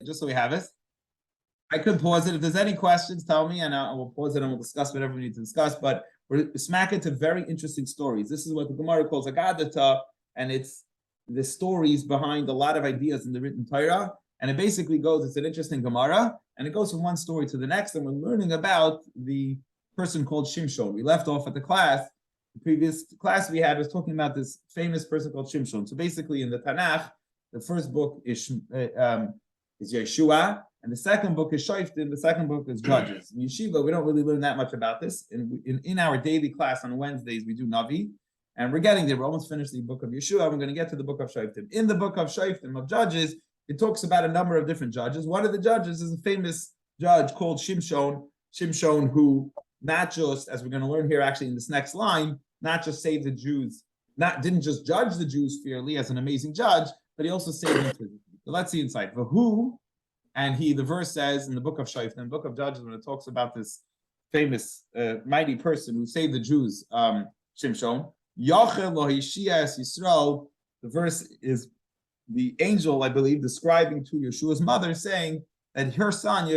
just so we have it. I could pause it. If there's any questions, tell me, and I will pause it and we'll discuss whatever we need to discuss. But we're smacking to very interesting stories. This is what the Gemara calls Agadata, and it's the stories behind a lot of ideas in the written Torah. And it basically goes, it's an interesting Gemara, and it goes from one story to the next. And we're learning about the person called Shimshon. We left off at the class. The previous class we had was talking about this famous person called Shimshon. So basically in the Tanakh, the first book is Yeshua, and the second book is Shoftim, the second book is Judges. In Yeshiva, we don't really learn that much about this. In our daily class on Wednesdays, we do Navi, and we're getting there. We're almost finished the book of Yeshua. We're going to get to the book of Shoftim. In the book of Shoftim, of Judges, it talks about a number of different judges. One of the judges is a famous judge called Shimshon. Shimshon, who not just, as we're going to learn here actually in this next line, not just saved the Jews, didn't just judge the Jews fairly as an amazing judge, but he also saved them physically. So let's see inside. Vahu, and the verse says in the book of Shoftim, the book of Judges, when it talks about this famous, mighty person who saved the Jews, Shimshon, Yachel lo Yishias Yisrael, the verse is the angel, I believe, describing to Yeshua's mother, saying that her son,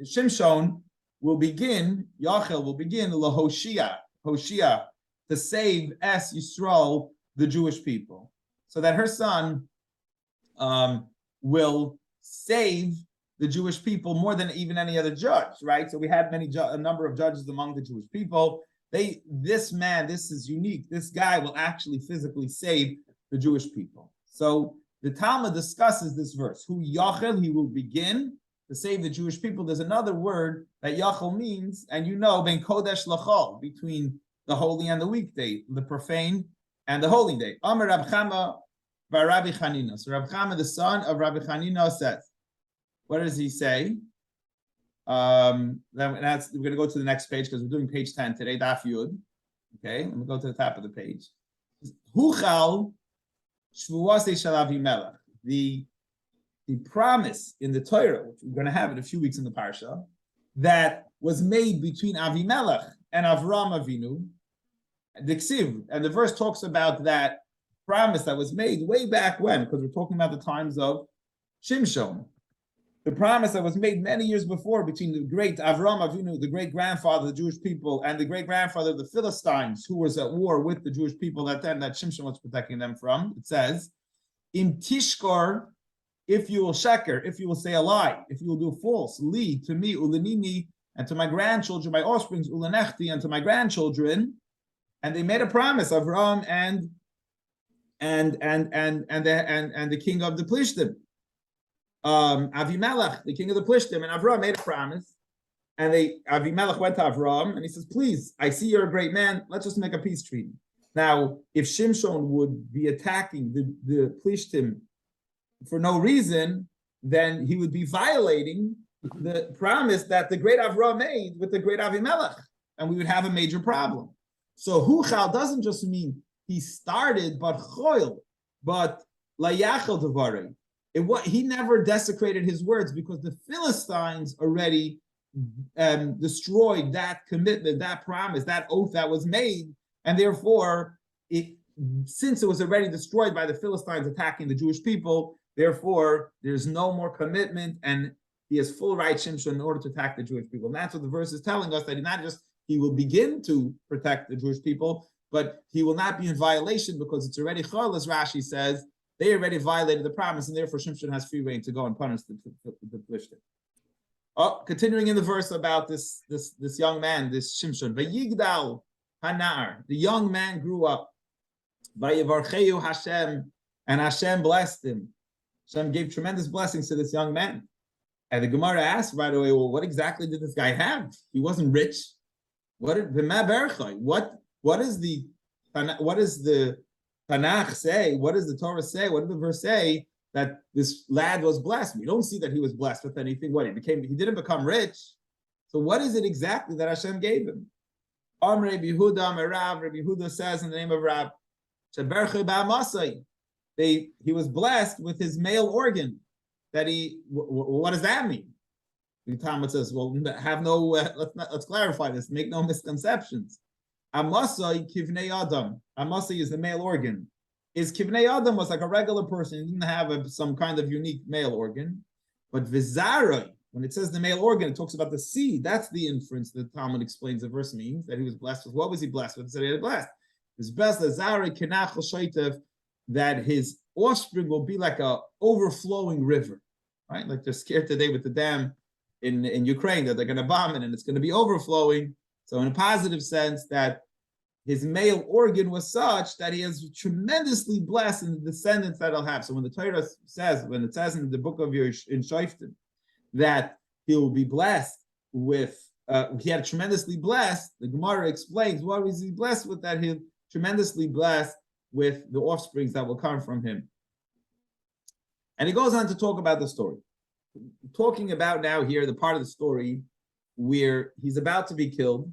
Shimshon, will begin, Yachel will begin, Hoshia, to save Es Yisrael, the Jewish people. So that her son will save the Jewish people more than even any other judge, right? So we had a number of judges among the Jewish people. This is unique. This guy will actually physically save the Jewish people. So the Talmud discusses this verse. Who Yachel, he will begin to save the Jewish people. There's another word that Yachel means, and ben Kodesh Lachol, between the holy and the weekday, the profane and the holy day. Amar Rab Chama Rabbi Chanina. So Rab Chama, the son of Rabbi Chanina, says, what does he say? We're going to go to the next page because we're doing page 10 today, Daf Yud. Okay, let me go to the top of the page. Huchal Shvuasei Shel Avimelech. The promise in the Torah, which we're going to have in a few weeks in the Parsha, that was made between Avimelech and Avram Avinu, the Ksiv, and the verse talks about that promise that was made way back when, because we're talking about the times of Shimshon. The promise that was made many years before between the great Avram Avinu, the great-grandfather of the Jewish people, and the great-grandfather of the Philistines, who was at war with the Jewish people that Shimshon was protecting them from. It says, Im Tishkor, if you will sheker, if you will say a lie, if you will do false, li, to me, ulenini, and to my grandchildren, my offsprings, ulenechti, and to my grandchildren, and they made a promise, Avram and the king of the Plishtim, Avimelech, the king of the Plishtim, and Avram made a promise, and Avimelech went to Avram, and he says, please, I see you're a great man, let's just make a peace treaty. Now, if Shimshon would be attacking the Plishtim for no reason, then he would be violating the promise that the great Avram made with the great Avimelech, and we would have a major problem. So Huchal doesn't just mean he started, but choil, but layachel devarim. He never desecrated his words because the Philistines already destroyed that commitment, that promise, that oath that was made, and therefore, since it was already destroyed by the Philistines attacking the Jewish people, therefore there's no more commitment, and he has full right, Shimshon, in order to attack the Jewish people. And that's what the verse is telling us, that he will begin to protect the Jewish people, but he will not be in violation because it's already chol, as Rashi says. They already violated the promise, and therefore Shimshon has free reign to go and punish the Plishtim. Continuing in the verse about this young man, this Shimshon. Vayigdal Hanar, the young man grew up. Vayevarcheu Hashem, and Hashem blessed him. Hashem gave tremendous blessings to this young man. And the Gemara asked right away, well, what exactly did this guy have? He wasn't rich. What does the Tanakh say? What does the Torah say? What did the verse say? That this lad was blessed. We don't see that he was blessed with anything. He didn't become rich. So what is it exactly that Hashem gave him? Rabbi Yehuda says in the name of Rab, he was blessed with his male organ. What does that mean? The Talmud says, well, let's clarify this, make no misconceptions. Amasai kivnei adam. Amasai is the male organ. is Kivnei Adam was like a regular person. He didn't have some kind of unique male organ. But Vizaroi, when it says the male organ, it talks about the seed. That's the inference that Talmud explains the verse means, that he was blessed with. What was he blessed with? It said he had blessed. He was blessed that his offspring will be like a overflowing river, right? Like they're scared today with the dam in Ukraine that they're going to bomb it and it's going to be overflowing. So in a positive sense, that his male organ was such that he is tremendously blessed in the descendants that he'll have. So when the Torah says, when it says in the book of in Shoftim, that he will be blessed with, he had tremendously blessed, the Gemara explains, what was he blessed with? That he tremendously blessed with the offsprings that will come from him. And he goes on to talk about the story. Talking about now here, the part of the story where he's about to be killed,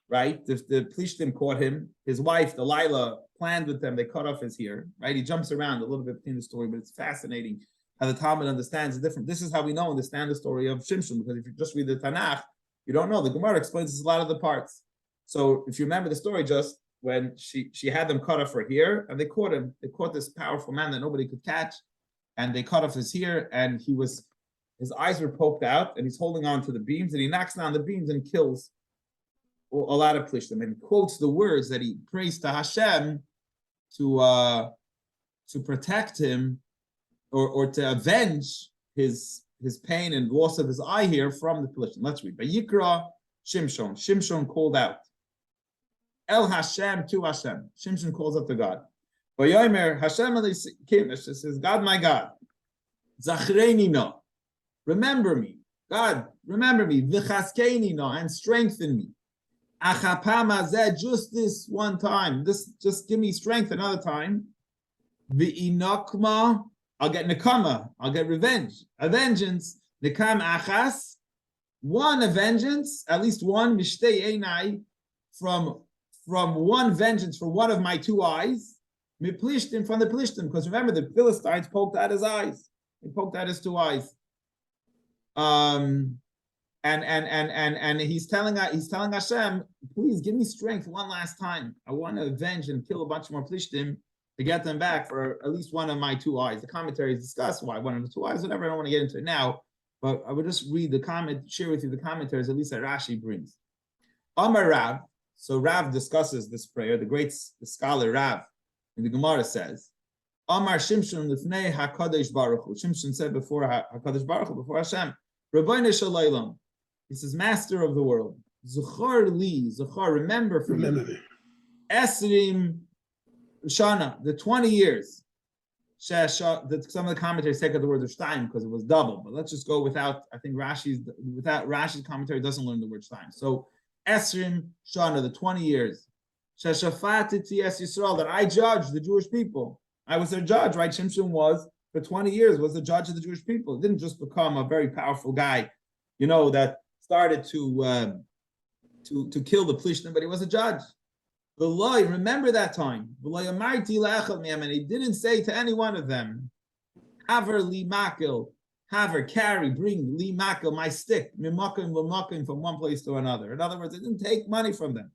right? The Plishtim caught him. His wife, Delilah, planned with them. They cut off his ear, right? He jumps around a little bit between the story, but it's fascinating how the Talmud understands the difference. This is how we understand the story of Shimshon, because if you just read the Tanakh, you don't know. The Gemara explains this a lot of the parts. So if you remember the story, just when she had them cut off her ear, and they caught him. They caught this powerful man that nobody could catch, and they cut off his ear, and his eyes were poked out, and he's holding on to the beams, and he knocks down the beams and kills a lot of Plishtim, and quotes the words that he prays to Hashem to protect him or to avenge his pain and loss of his eye here from the Plishtim. Let's read. Vayikra Shimshon. Shimshon called out. El Hashem to Hashem. Shimshon calls up to God. Vayomer Hashem Elokim. Says, God, my God, Zachreni no. Remember me, God. Remember me. V'chaskeni no, and strengthen me. Just this one time. Just give me strength another time. V'inokma, I'll get nekama. I'll get revenge. A vengeance. Nekam achas. One, a vengeance. At least one. Mishtei einai. From one vengeance for one of my two eyes. Miplishtim, from the Plishtim. Because remember, the Philistines poked out his eyes. They poked out his two eyes. And he's telling Hashem, please give me strength one last time. I want to avenge and kill a bunch more Plishtim to get them back for at least one of my two eyes. The commentaries discuss why one of the two eyes, whatever. I don't want to get into it now, but I would just read share with you the commentaries, at least that Rashi brings. Amar Rav, so Rav discusses this prayer. The scholar Rav in the Gemara says, Amar Shimshon lifnei HaKadosh Baruch Hu. Shimshon said before HaKadosh Baruch Hu, before Hashem, Rabbeinu Shalaylam. He says, Master of the world, Zuchar li, Zuchar, remember for me. Esrim Shana, the 20 years. Some of the commentaries take out the word of Shtaim because it was double, but let's just go without Rashi's commentary doesn't learn the word Shtaim. So Esrim Shana, the 20 years. Sheshafati Ties Yisrael, that I judged the Jewish people. I was their judge, right? Shimshon was, for 20 years, was the judge of the Jewish people. It didn't just become a very powerful guy, that started to kill the Plishtim, but he was a judge. V'loi, remember that time. V'loi amarti le'echad me'em, and he didn't say to any one of them, Haver li makil, Haver, carry, bring li makil, my stick, mimakim v'makim, from one place to another. In other words, it didn't take money from them.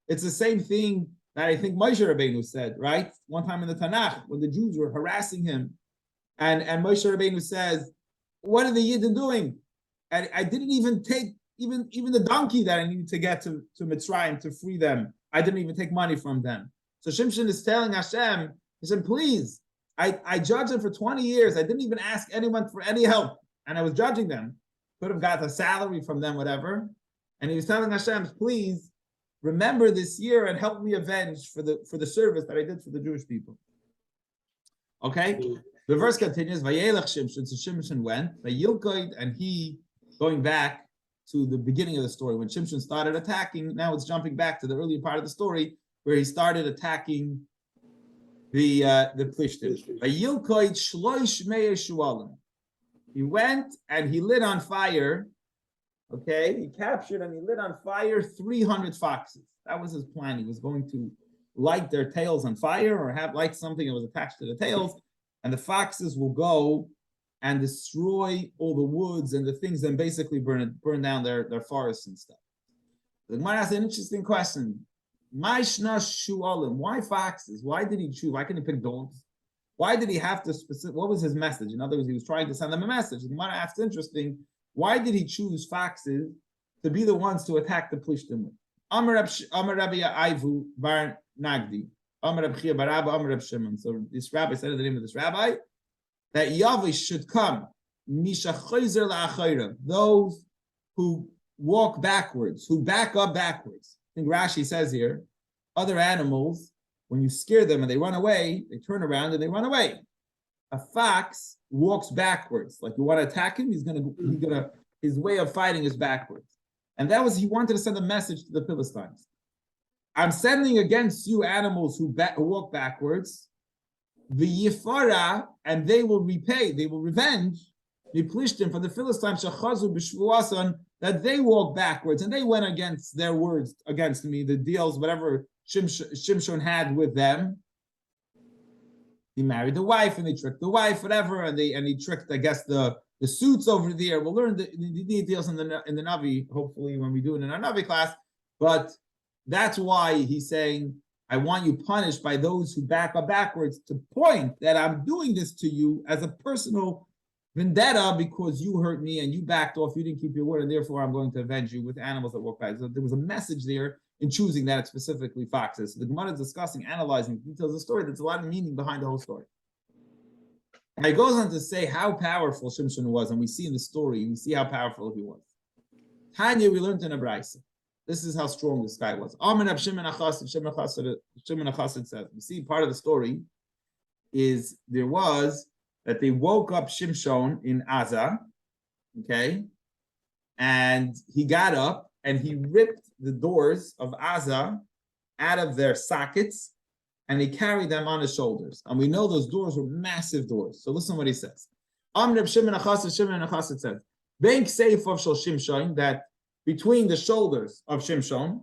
It's the same thing that I think Moshe Rabbeinu said, right? One time in the Tanakh, when the Jews were harassing him, and Moshe Rabbeinu says, what are the Yidden doing? And I didn't even take even the donkey that I needed to get to Mitzrayim to free them. I didn't even take money from them. So Shimshon is telling Hashem, he said, please, I judged them for 20 years. I didn't even ask anyone for any help. And I was judging them. Could have got a salary from them, whatever. And he was telling Hashem, please, remember this year and help me avenge for the service that I did for the Jewish people. Okay? The verse continues, Vayelech Shimshon, so Shimshon went, Vayilkoid, and he, going back to the beginning of the story, when Shimshon started attacking, now it's jumping back to the earlier part of the story, where he started attacking the Plishtim. Vayilkoid shloish mei shualim. He went and he lit on fire, okay? He captured and he lit on fire 300 foxes. That was his plan. He was going to light their tails on fire or light something that was attached to the tails, and the foxes will go and destroy all the woods and the things and basically burn down their forests and stuff. The Gemara has an interesting question. Maishna shualim. Why foxes? Why did he choose? Why couldn't he pick dogs? Why did he have to specific? What was his message? In other words, he was trying to send them a message. The Gemara asks, interesting. Why did he choose foxes to be the ones to attack the Plishtim with? Amar Rabbi Aivu bar Nagdi. Amar Rabbi Chia bar Abba. Amar Rabbi Shimon. So this rabbi said the name of this rabbi that Yavish should come. Misha chayzer la'achayra. Those who walk backwards, who back up backwards. I think Rashi says here, other animals, when you scare them and they run away, they turn around and they run away. A fox walks backwards. Like you want to attack him, his way of fighting is backwards. And that was, he wanted to send a message to the Philistines. I'm sending against you animals who walk backwards, the Yifara, and they will repay, they will revenge, the Plishtim from the Philistines, Shachazu b'shvuasan, that they walk backwards, and they went against their words against me, the deals, whatever Shimshon had with them. He married the wife, and they tricked the wife, whatever, and he tricked, I guess, the suits over there. We'll learn the details in the Navi, hopefully, when we do it in our Navi class. But that's why he's saying, I want you punished by those who back up backwards, to point that I'm doing this to you as a personal vendetta because you hurt me and you backed off, you didn't keep your word, and therefore I'm going to avenge you with animals that walk back. So there was a message there in choosing that it's specifically foxes. So the Gemara is discussing, analyzing the details of the story. There's a lot of meaning behind the whole story. And it goes on to say how powerful Shimshon was, and we see in the story, we see how powerful he was. Tanya, we learned in a brayso. This is how strong this guy was. Shimon HaChassid says, we see part of the story is there was that they woke up Shimshon in Aza, okay, and he got up and he ripped the doors of Aza out of their sockets and he carried them on his shoulders. And we know those doors were massive doors. So listen to what he says. Shimon HaChassid says, Bank safe of Shimshon, that between the shoulders of Shimshon,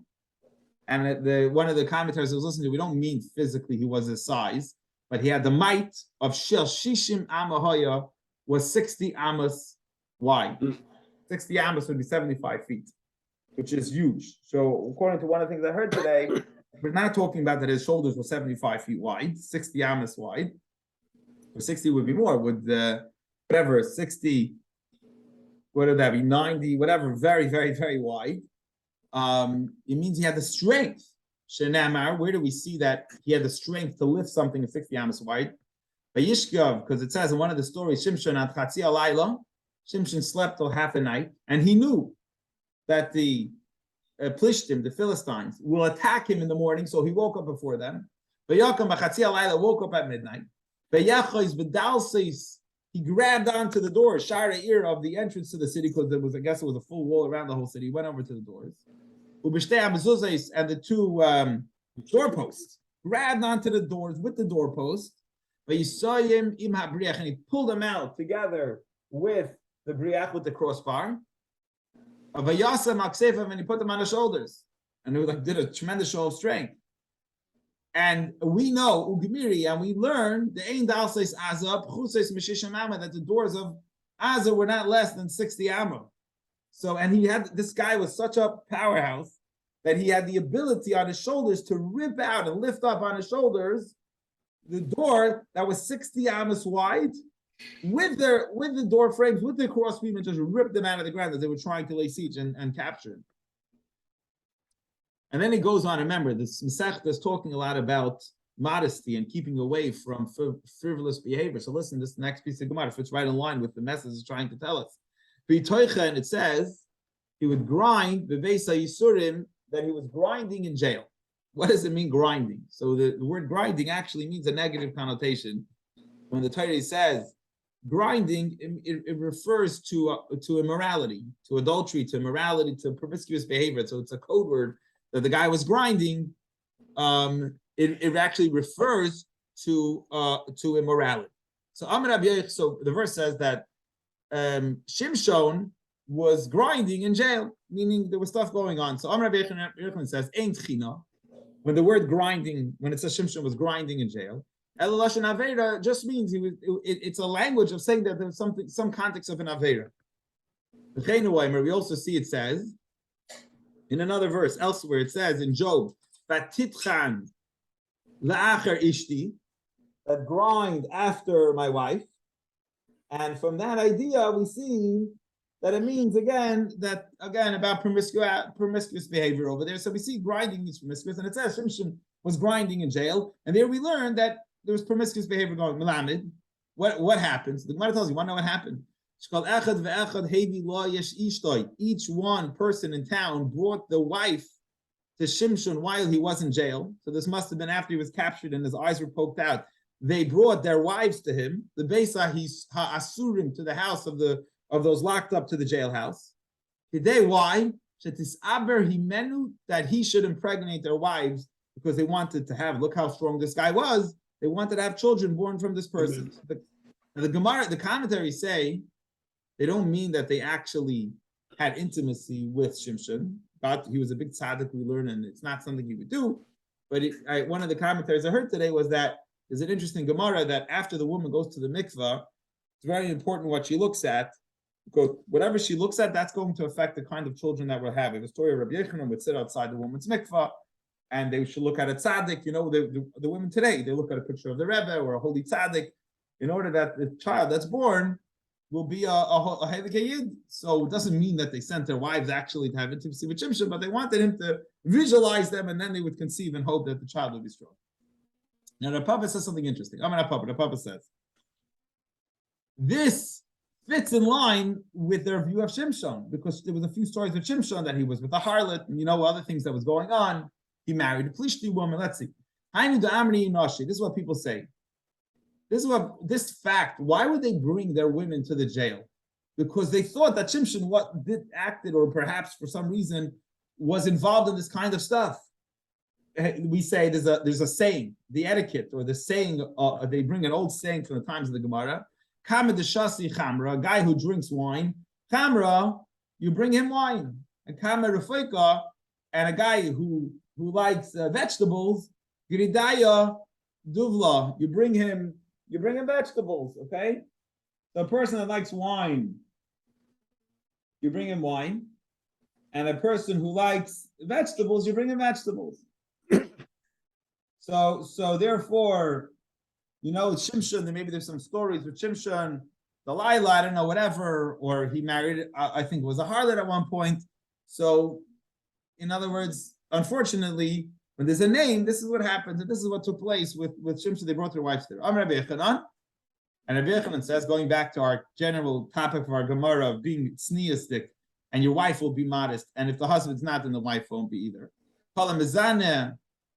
and one of the commentators I was listening to, we don't mean physically he was his size, but he had the might of Shel Shishim Amahoya, was 60 amas wide. 60 amas would be 75 feet, which is huge. So according to one of the things I heard today, we're not talking about that his shoulders were 75 feet wide, 60 amas wide. Or 60 would be more, would whatever, 60, what would that be, 90, whatever, very, very, very wide. It means he had the strength. Shenamar, where do we see that he had the strength to lift something 60 amas wide? Vayishkav, because it says in one of the stories, Shimshon at Chatzi Alayla, Shimshon slept till half a night, and he knew that the Plishtim, the Philistines, will attack him in the morning, so he woke up before them. Vayakam b'Chatzi Alayla, woke up at midnight. Vayachos b'Dalsis, he grabbed onto the door, Shara ear of the entrance to the city, because there was, I guess it was a full wall around the whole city. He went over to the doors. And the two doorposts, grabbed onto the doors with the doorpost. And he pulled them out together with the briach, with the crossbar. And he put them on the shoulders. And it did a tremendous show of strength. And we know, and we learned that the doors of Azah were not less than 60 amma. So, and this guy was such a powerhouse that he had the ability on his shoulders to rip out and lift up on his shoulders the door that was 60 amas wide with the door frames, with the crossbeam, and just rip them out of the ground as they were trying to lay siege and capture him. And then he goes on. Remember, this Masechta is talking a lot about modesty and keeping away from frivolous behavior. So listen, this next piece of Gemara fits right in line with the message it's trying to tell us. And it says he would grind the Beisa Yisurim, that he was grinding in jail. What does it mean, grinding? So the word grinding actually means a negative connotation. When the Torah says grinding, it refers to immorality, to adultery, to immorality, to promiscuous behavior. So it's a code word that the guy was grinding. It actually refers to immorality. So the verse says that Shimshon was grinding in jail, meaning there was stuff going on. So Amar Rabbi Yochanan says, "Ein tchina." When the word grinding, when it says Shimshon was grinding in jail, El Lashon Aveira just means it's a language of saying that there's some context of an Aveira. We also see it says in another verse elsewhere. It says in Job Batitchan la'acher ishti, that grind after my wife. And from that idea, we see that it means again about promiscuous behavior over there. So we see grinding is promiscuous, and it says Shimshon was grinding in jail, and there we learned that there was promiscuous behavior going. Melamed, what happens? The Gemara tells you, want to know what happened? Each one person in town brought the wife to Shimshon while he was in jail. So this must have been after he was captured and his eyes were poked out. They brought their wives to him, the Beis Asurim, to the house of those locked up to the jailhouse. Today, why? That he should impregnate their wives because they wanted to have, look how strong this guy was, they wanted to have children born from this person. The Gemara, the commentaries say, they don't mean that they actually had intimacy with Shimshon, but he was a big tzaddik, we learn, and it's not something he would do. But one of the commentaries I heard today was that there's an interesting Gemara that after the woman goes to the mikvah, it's very important what she looks at, because whatever she looks at, that's going to affect the kind of children that we'll have. If the story of Rabbi Yechanan would sit outside the woman's mikvah, and they should look at a tzaddik, the women today, they look at a picture of the Rebbe or a holy tzaddik, in order that the child that's born will be a Heilige Yid. So it doesn't mean that they sent their wives actually to have intimacy with Shimshon, but they wanted him to visualize them, and then they would conceive and hope that the child would be strong. Now the Papa says something interesting. The Papa says, this fits in line with their view of Shimshon, because there was a few stories of Shimshon that he was with a harlot, and other things that was going on. He married a Plishti woman. Let's see. This is what people say. This fact, why would they bring their women to the jail? Because they thought that Shimshon acted, or perhaps for some reason was involved in this kind of stuff. We say there's a saying, the etiquette or the saying, they bring an old saying from the times of the Gemara. Kama deshasi chamra, a guy who drinks wine. Chamra, you bring him wine. And kama refoika, and a guy who likes vegetables. Giridaya duvla, you bring him vegetables. Okay, so a person that likes wine, you bring him wine, and a person who likes vegetables, you bring him vegetables. So therefore, Shimshon, maybe there's some stories with Shimshon, Delilah, I don't know, whatever, or he married, I think it was a harlot at one point. So, in other words, unfortunately, when there's a name, this is what happens, and this is what took place with Shimshon. They brought their wives there. And Rabbi Yechanan says, going back to our general topic of our Gemara of being tzniistic, and your wife will be modest, and if the husband's not, then the wife won't be either.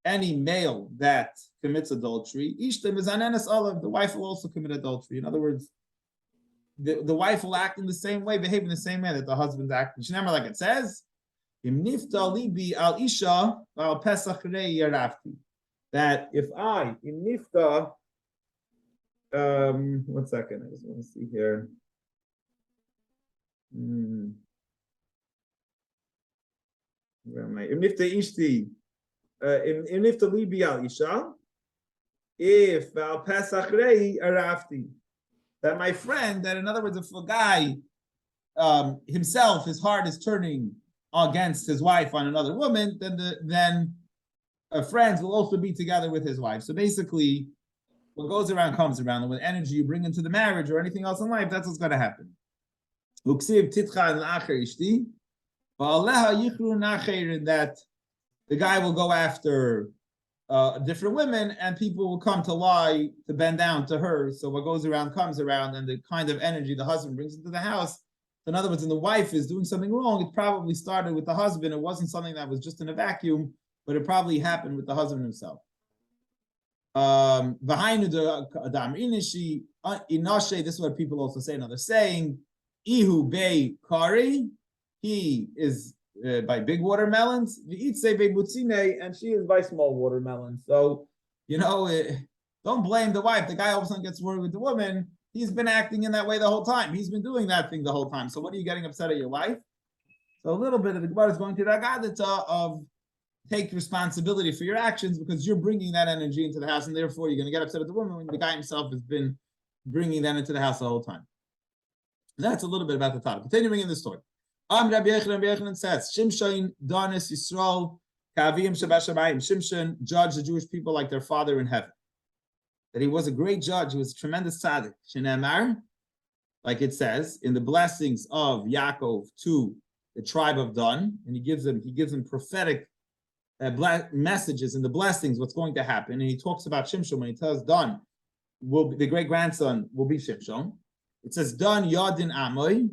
Any male that commits adultery, the wife will also commit adultery. In other words, the wife will act in the same way, behave in the same way that the husband's acting. Like it says, that if I, one second, I just want to see here. Where am I? If Al Pesach Rei Arafti, that my friend, that in other words, if a guy himself, his heart is turning against his wife on another woman, then friends will also be together with his wife. So basically, what goes around comes around, and with energy you bring into the marriage or anything else in life, that's what's going to happen. That the guy will go after different women, and people will come to lie, to bend down to her. So what goes around comes around, and the kind of energy the husband brings into the house. In other words, when the wife is doing something wrong, it probably started with the husband. It wasn't something that was just in a vacuum, but it probably happened with the husband himself. This is what people also say, another saying, Ihu Bei Kari, he is by big watermelons, and she is by small watermelons. So, don't blame the wife. The guy all of a sudden gets worried with the woman. He's been acting in that way the whole time. He's been doing that thing the whole time. So what are you getting upset at your wife? So a little bit of the Gemara is going to the Agadita of take responsibility for your actions, because you're bringing that energy into the house, and therefore you're going to get upset at the woman when the guy himself has been bringing that into the house the whole time. That's a little bit about the topic. Continuing in the story. Rabbi Yechanan says, Shimshon Danis Yisrael, Shimshon judged the Jewish people like their father in heaven. That he was a great judge, he was a tremendous tzaddik. Shenemar, like it says, in the blessings of Yaakov to the tribe of Dan, and he gives them prophetic messages and the blessings, what's going to happen. And he talks about Shimshon when he tells Dan, the great grandson will be Shimshon. It says, Dan Yadin Amoy,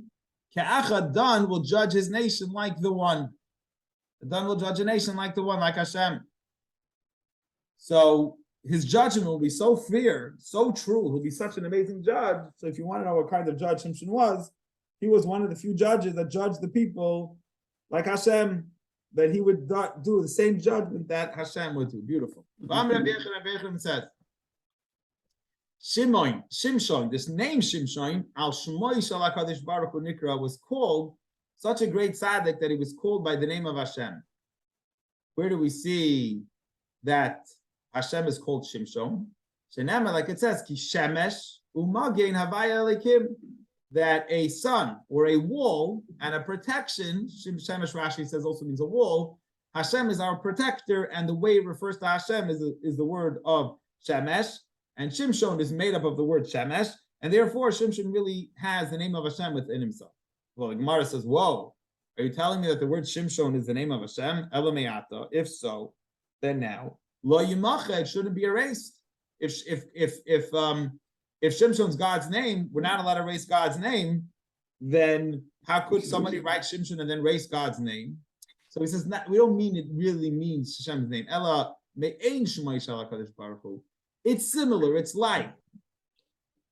Ke'achad Dan will judge his nation like the one. Dan will judge a nation like the one, like Hashem. So his judgment will be so fair, so true. He'll be such an amazing judge. So if you want to know what kind of judge Shimshon was, he was one of the few judges that judged the people like Hashem, that he would do the same judgment that Hashem would do. Beautiful. Says, Shimshon, this name Shimshon, Al Shmoy Shalach Hakadosh Baruch Hu Nikra, was called such a great tzaddik that he was called by the name of Hashem. Where do we see that Hashem is called Shimshon? Shenema, like it says, Ki Shemesh Umagein Havaya Elikim, that a sun or a wall and a protection, Shemesh Rashi says also means a wall. Hashem is our protector, and the way it refers to Hashem is the word of Shemesh, and Shimshon is made up of the word Shemesh, and therefore Shimshon really has the name of Hashem within himself. Well, the Gemara says, whoa, are you telling me that the word Shimshon is the name of Hashem? Elameata. If so, then now, Lo Yimacha, it shouldn't be erased. If Shimshon's God's name, we're not allowed to erase God's name, then how could somebody write Shimshon and then erase God's name? So he says, we don't mean it really means Hashem's name. Ella me'ein shmai shel HaKadosh Baruch Hu. It's similar, it's like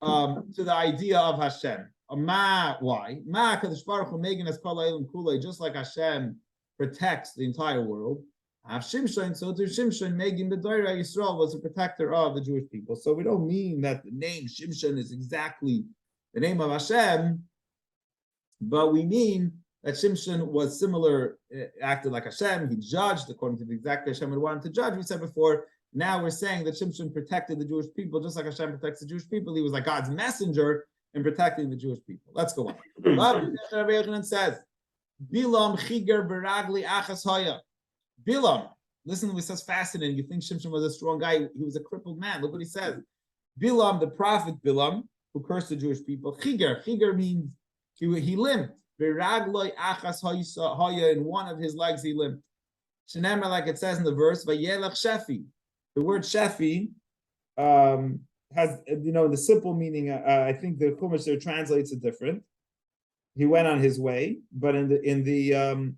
to the idea of Hashem. Why? Ma HaKadosh Baruch Hu megan es kol ha'olam kulei, just like Hashem protects the entire world. Shimshon, so to Shimshon, Megin B'Doira Yisrael was a protector of the Jewish people. So we don't mean that the name Shimshon is exactly the name of Hashem, but we mean that Shimshon was similar, acted like Hashem. He judged according to the exact way Hashem would want him to judge. We said before. Now we're saying that Shimshon protected the Jewish people just like Hashem protects the Jewish people. He was like God's messenger in protecting the Jewish people. Let's go on. It says, Bilam Chiger Beragli Achas Hoya. Bilam, listen, this is fascinating. You think Shimshon was a strong guy? He was a crippled man. Look what he says. Bilam, the prophet Bilam, who cursed the Jewish people. Chiger means he limped. Beragloi achas hoya, in one of his legs he limped. Shenema, like it says in the verse, Vayelach Shefi. The word Shefi has, the simple meaning. I think the Chumash there translates it different. He went on his way, but in the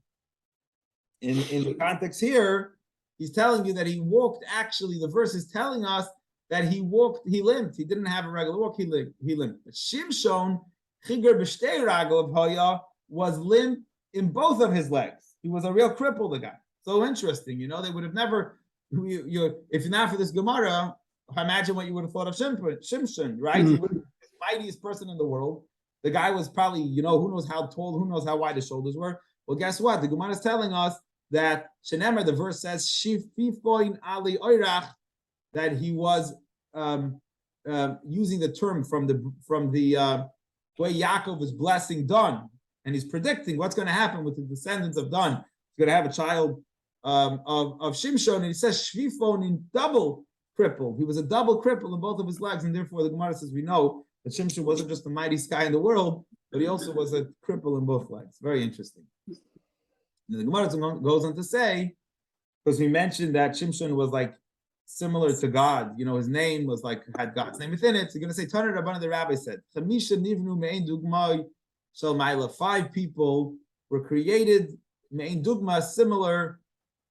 context here, he's telling you that he walked. Actually, the verse is telling us that he walked, he limped. He didn't have a regular walk, he limped. But Shimshon, Chiger B'shtei Ragel of Hoya, was limp in both of his legs. He was a real cripple, the guy. So interesting, they would have never, if not for this Gemara, imagine what you would have thought of Shimshon, right? He was the mightiest person in the world. The guy was probably, who knows how tall, who knows how wide his shoulders were. Well, guess what? The Gemara is telling us that Shenemer, the verse says, Shififoin Ali Oirach, that he was using the term from the way Yaakov is blessing Dan, and he's predicting what's going to happen with the descendants of Dan. He's going to have a child of Shimshon, and he says Shvifon in double crippled. He was a double cripple in both of his legs, and therefore the Gemara says we know that Shimshon wasn't just the mightiest guy in the world, but he also was a cripple in both legs. Very interesting. And the Gemara goes on to say, because we mentioned that Shimshon was like similar to God, his name was like, had God's name within it. So you're going to say, Taner Rabbanah, the rabbi said, 5 people were created, me'ein dugma, similar,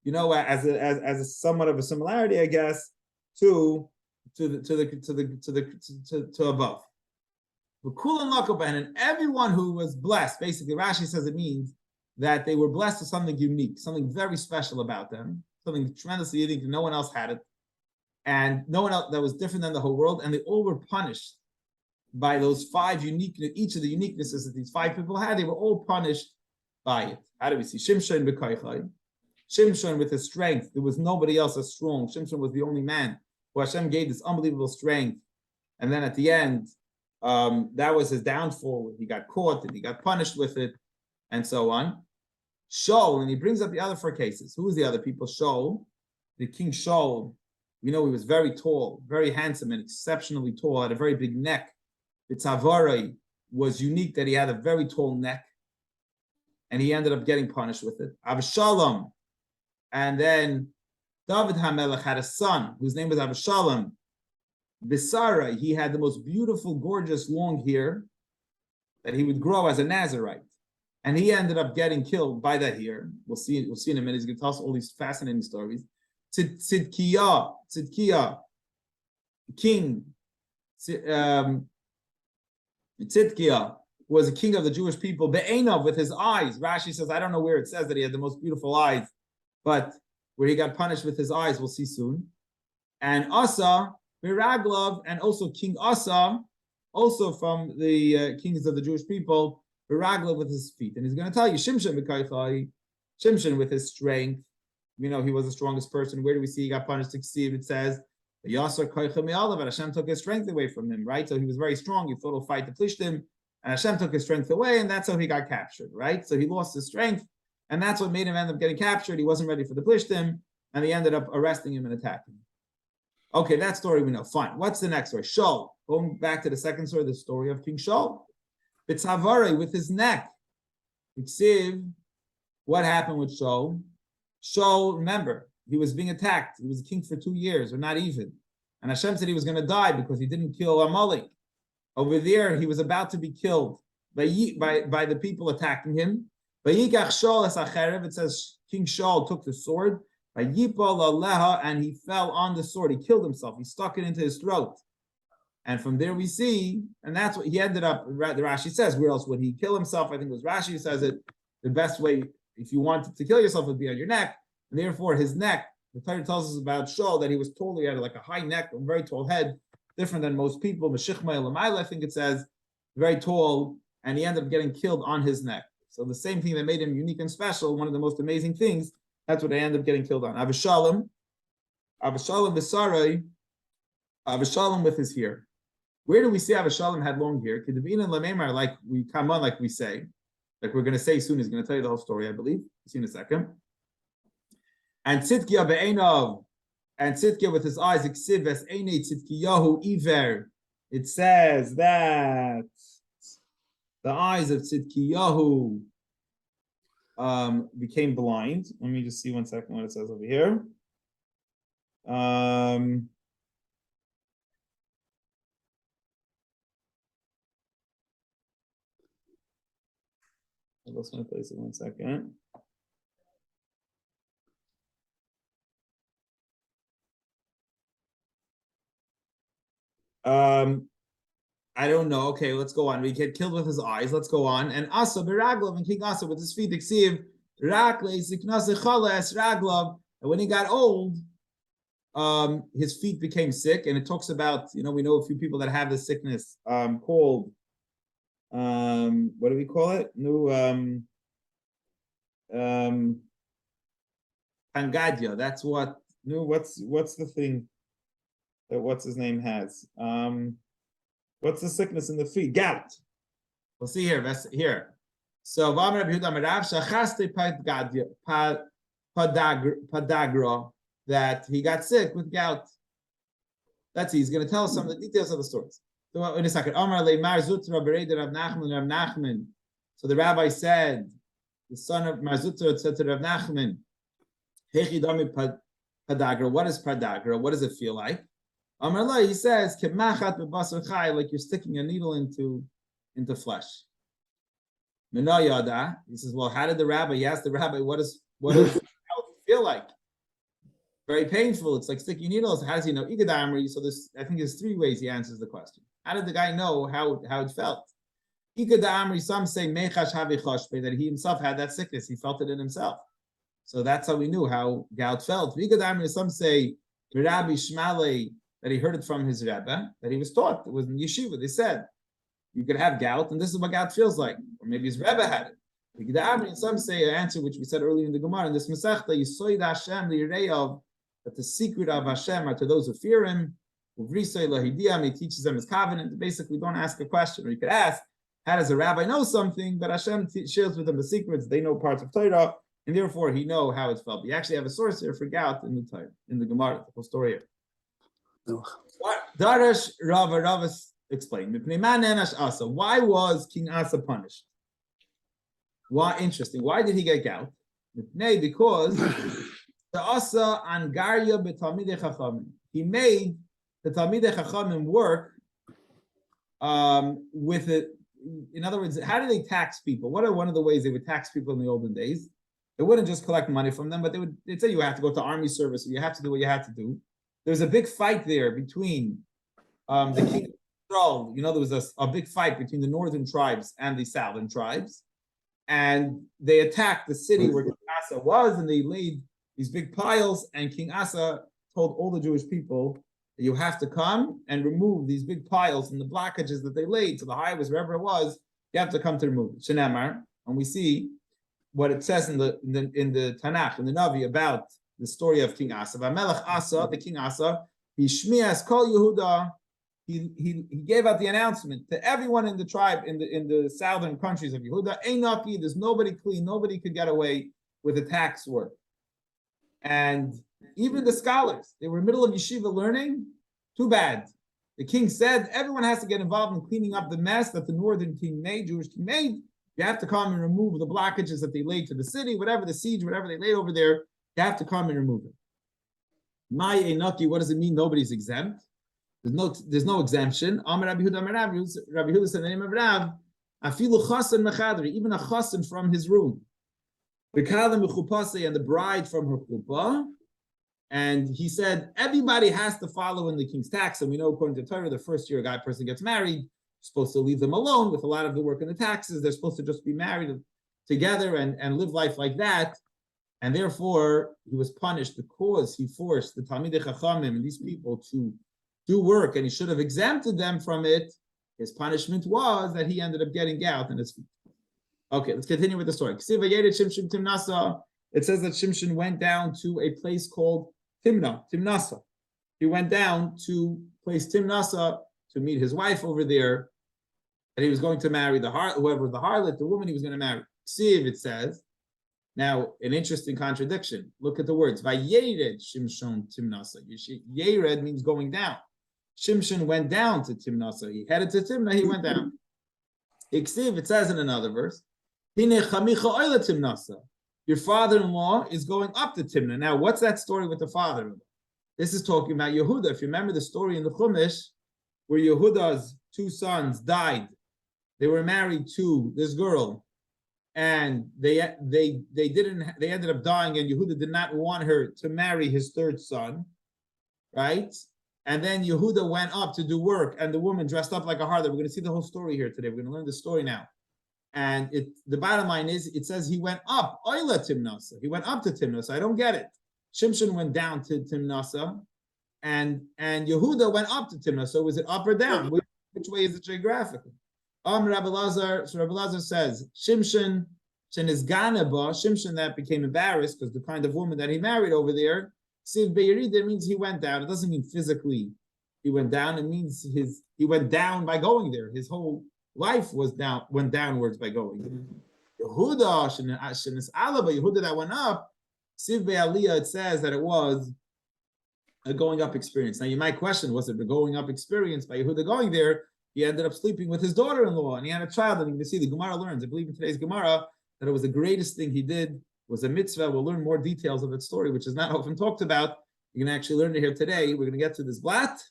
as a somewhat of a similarity, I guess, to above. And everyone who was blessed, basically, Rashi says it means that they were blessed with something unique, something very special about them, something tremendously unique, no one else had it, and no one else that was different than the whole world, and they all were punished by those 5 each of the uniquenesses that these 5 people had, they were all punished by it. How do we see? Shimshon b'koichai. Shimshon with his strength, there was nobody else as strong. Shimshon was the only man who Hashem gave this unbelievable strength. And then at the end, that was his downfall. He got caught and he got punished with it, and so on. Shaul, and he brings up the other four cases. Who was the other people? Shaul, the king Shaul. We know he was very tall, very handsome, and exceptionally tall, had a very big neck. The Tavarai was unique that he had a very tall neck, and he ended up getting punished with it. Avshalom, and then David HaMelech had a son whose name was Avshalom. Bisara, he had the most beautiful, gorgeous, long hair that he would grow as a Nazarite. And he ended up getting killed by that hair. We'll see in a minute. He's going to tell us all these fascinating stories. Tzidkiah, king, Tzidkiah was a king of the Jewish people. Be'enav, with his eyes. Rashi says, I don't know where it says that he had the most beautiful eyes, but where he got punished with his eyes, we'll see soon. And Asa, Beraglov, and also King Asa, also from the kings of the Jewish people, Beraglov with his feet. And he's going to tell you, Shimshon with his strength. We know he was the strongest person. Where do we see he got punished? It says, Hashem took his strength away from him, right? So he was very strong. He thought he'll fight the Plishtim, and Hashem took his strength away, and that's how he got captured, right? So he lost his strength, and that's what made him end up getting captured. He wasn't ready for the Plishtim, and they ended up arresting him and attacking him. Okay, that story we know. Fine. What's the next story? Shaul. Going back to the second story, the story of King Shaul. Bitzavare, with his neck. What happened with Shaul? Shaul, remember, he was being attacked. He was a king for 2 years, or not even. And Hashem said he was going to die because he didn't kill Amalek. Over there, he was about to be killed by the people attacking him. It says King Shaul took the sword, and he fell on the sword. He killed himself. He stuck it into his throat. And from there we see, and that's what he ended up, the Rashi says, where else would he kill himself? I think it was Rashi who says it. The best way, if you wanted to kill yourself, would be on your neck. And therefore, his neck, the Torah tells us about Shaul that he was tall, he had like a high neck, a very tall head, different than most people. I think it says, very tall, and he ended up getting killed on his neck. So the same thing that made him unique and special, one of the most amazing things, that's what they ended up getting killed on. Avshalom Bisarai, Avshalom with his hair. Where do we see Avshalom had long hair? Like we come on, like we say, like we're going to say soon. He's going to tell you the whole story, I believe. We'll see in a second. And Tzidkiah be'enav, and Tzidkiah with his eyes, Iksiv es einei Tzidkiyahu iver. It says that the eyes of Tzidkiyahu became blind. Let me just see 1 second what it says over here. I'm just going to place it 1 second. I don't know. Okay, let's go on. We get killed with his eyes. Let's go on. And Asa Beraglov, and King Asa with his feet, Iksiv, Rakle, Ziknase Chales, Raglov. And when he got old, his feet became sick. And it talks about, we know a few people that have this sickness called, what do we call it? Pangadia. That's what, what's the thing that what's his name has? What's the sickness in the feet? Gout. We'll see here. Here. So that he got sick with gout. That's he's going to tell us some of the details of the stories. So in a second, so the rabbi said, the son of Mar Zutra said to Rav Nachman, what is padagra? What does it feel like? Amarla, he says, like you're sticking a needle into flesh. He says, well, how did the rabbi? He asked the rabbi, how does it feel like? Very painful. It's like sticking needles. How does he know? So this, I think there's 3 ways he answers the question. How did the guy know how it felt? Some say that he himself had that sickness. He felt it in himself. So that's how we knew how gout felt. Some say Rabbi Shmale, that he heard it from his Rebbe, that he was taught. It was in yeshiva. They said, you could have gout, and this is what gout feels like. Or maybe his Rebbe had it. Some say an answer, which we said earlier in the Gemara, in this Masechta, Yisoid Hashem li'reyav, that the secret of Hashem are to those who fear Him. He teaches them His covenant. Basically, don't ask a question. Or you could ask, how does a rabbi know something, but Hashem shares with them the secrets. They know parts of Torah, and therefore he know how it felt. We actually have a source here for gout in the Torah, in the Gemara, the whole story here. No. Darash Rava explained. Why was King Asa punished? Why? Interesting. Why did he get gout? Because the Asa Angarya beTalmidei Chachamim. He made the Talmidei Chachamim work with it. In other words, how do they tax people? What are one of the ways they would tax people in the olden days? They wouldn't just collect money from them, but they'd say you have to go to army service, or you have to do what you have to do. There's a big fight there between the king of Israel. There was a big fight between the northern tribes and the southern tribes, and they attacked the city where King Asa was, and they laid these big piles, and King Asa told all the Jewish people, you have to come and remove these big piles and the blockages that they laid to the highways, wherever it was. You have to come to remove it. Shenemar, and we see what it says in the Tanakh, in the Navi, about the story of King Asa. Melech Asa, the King Asa, he shmias kol Yehuda. He gave out the announcement to everyone in the tribe in the southern countries of Yehuda. Einaki, there's nobody clean, nobody could get away with a tax work. And even the scholars, they were in the middle of yeshiva learning. Too bad. The king said everyone has to get involved in cleaning up the mess that the northern king made, Jewish king made. You have to come and remove the blockages that they laid to the city, whatever the siege, whatever they laid over there. You have to come and remove it. My enaki, what does it mean? Nobody's exempt. There's no exemption. Amar Rabbi Yehuda said the name of Rav. Afilu chasen mechadri, even a chasen from his room. And the bride from her chuppah. And he said, everybody has to follow in the king's tax. And we know, according to Torah, the first year a person gets married, you're supposed to leave them alone with a lot of the work and the taxes. They're supposed to just be married together and live life like that. And therefore, he was punished because he forced the Talmidei Chachamim and these people to do work, and he should have exempted them from it. His punishment was that he ended up getting gout in his feet. Okay, let's continue with the story. It says that Shimshon went down to a place called Timnasa. He went down to place Timnasa to meet his wife over there, and he was going to marry the harlot, the woman he was going to marry. Ksiv, it says. Now, an interesting contradiction. Look at the words. Vayered Shimshon Timnasa. Yered means going down. Shimshon went down to Timnasa. He headed to Timnah, he went down. Iksiv, it says in another verse, Hine chamicha oila Timnasa. Your father-in-law is going up to Timnah. Now, what's that story with the father-in-law? This is talking about Yehuda. If you remember the story in the Chumash, where Yehuda's two sons died, they were married to this girl, and they ended up dying, and Yehuda did not want her to marry his third son, right? And then Yehuda went up to do work, and the woman dressed up like a harlot. We're going to see the whole story here today. We're going to learn the story now. And the bottom line is, it says he went up, Oila Timnasa. He went up to Timnasa. I don't get it. Shimshon went down to Timnasa, and Yehuda went up to Timnasa. So is it up or down? Which way is it geographically? Rabbi Lazar says, Shimshon is Ganaba, Shimshon that became embarrassed because the kind of woman that he married over there, Siv Be'erida means he went down. It doesn't mean physically he went down. It means he went down by going there. His whole life went downwards by going there. Yehuda, Shenis Alaba, Yehuda that went up, Siv Be'aliyah, it says that it was a going up experience. Now you might question, was it the going up experience by Yehuda going there? He ended up sleeping with his daughter-in-law, and he had a child. And you can see the Gemara learns, I believe in today's Gemara, that it was the greatest thing he did, was a mitzvah. We'll learn more details of that story, which is not often talked about. You can actually learn it here today. We're going to get to this blat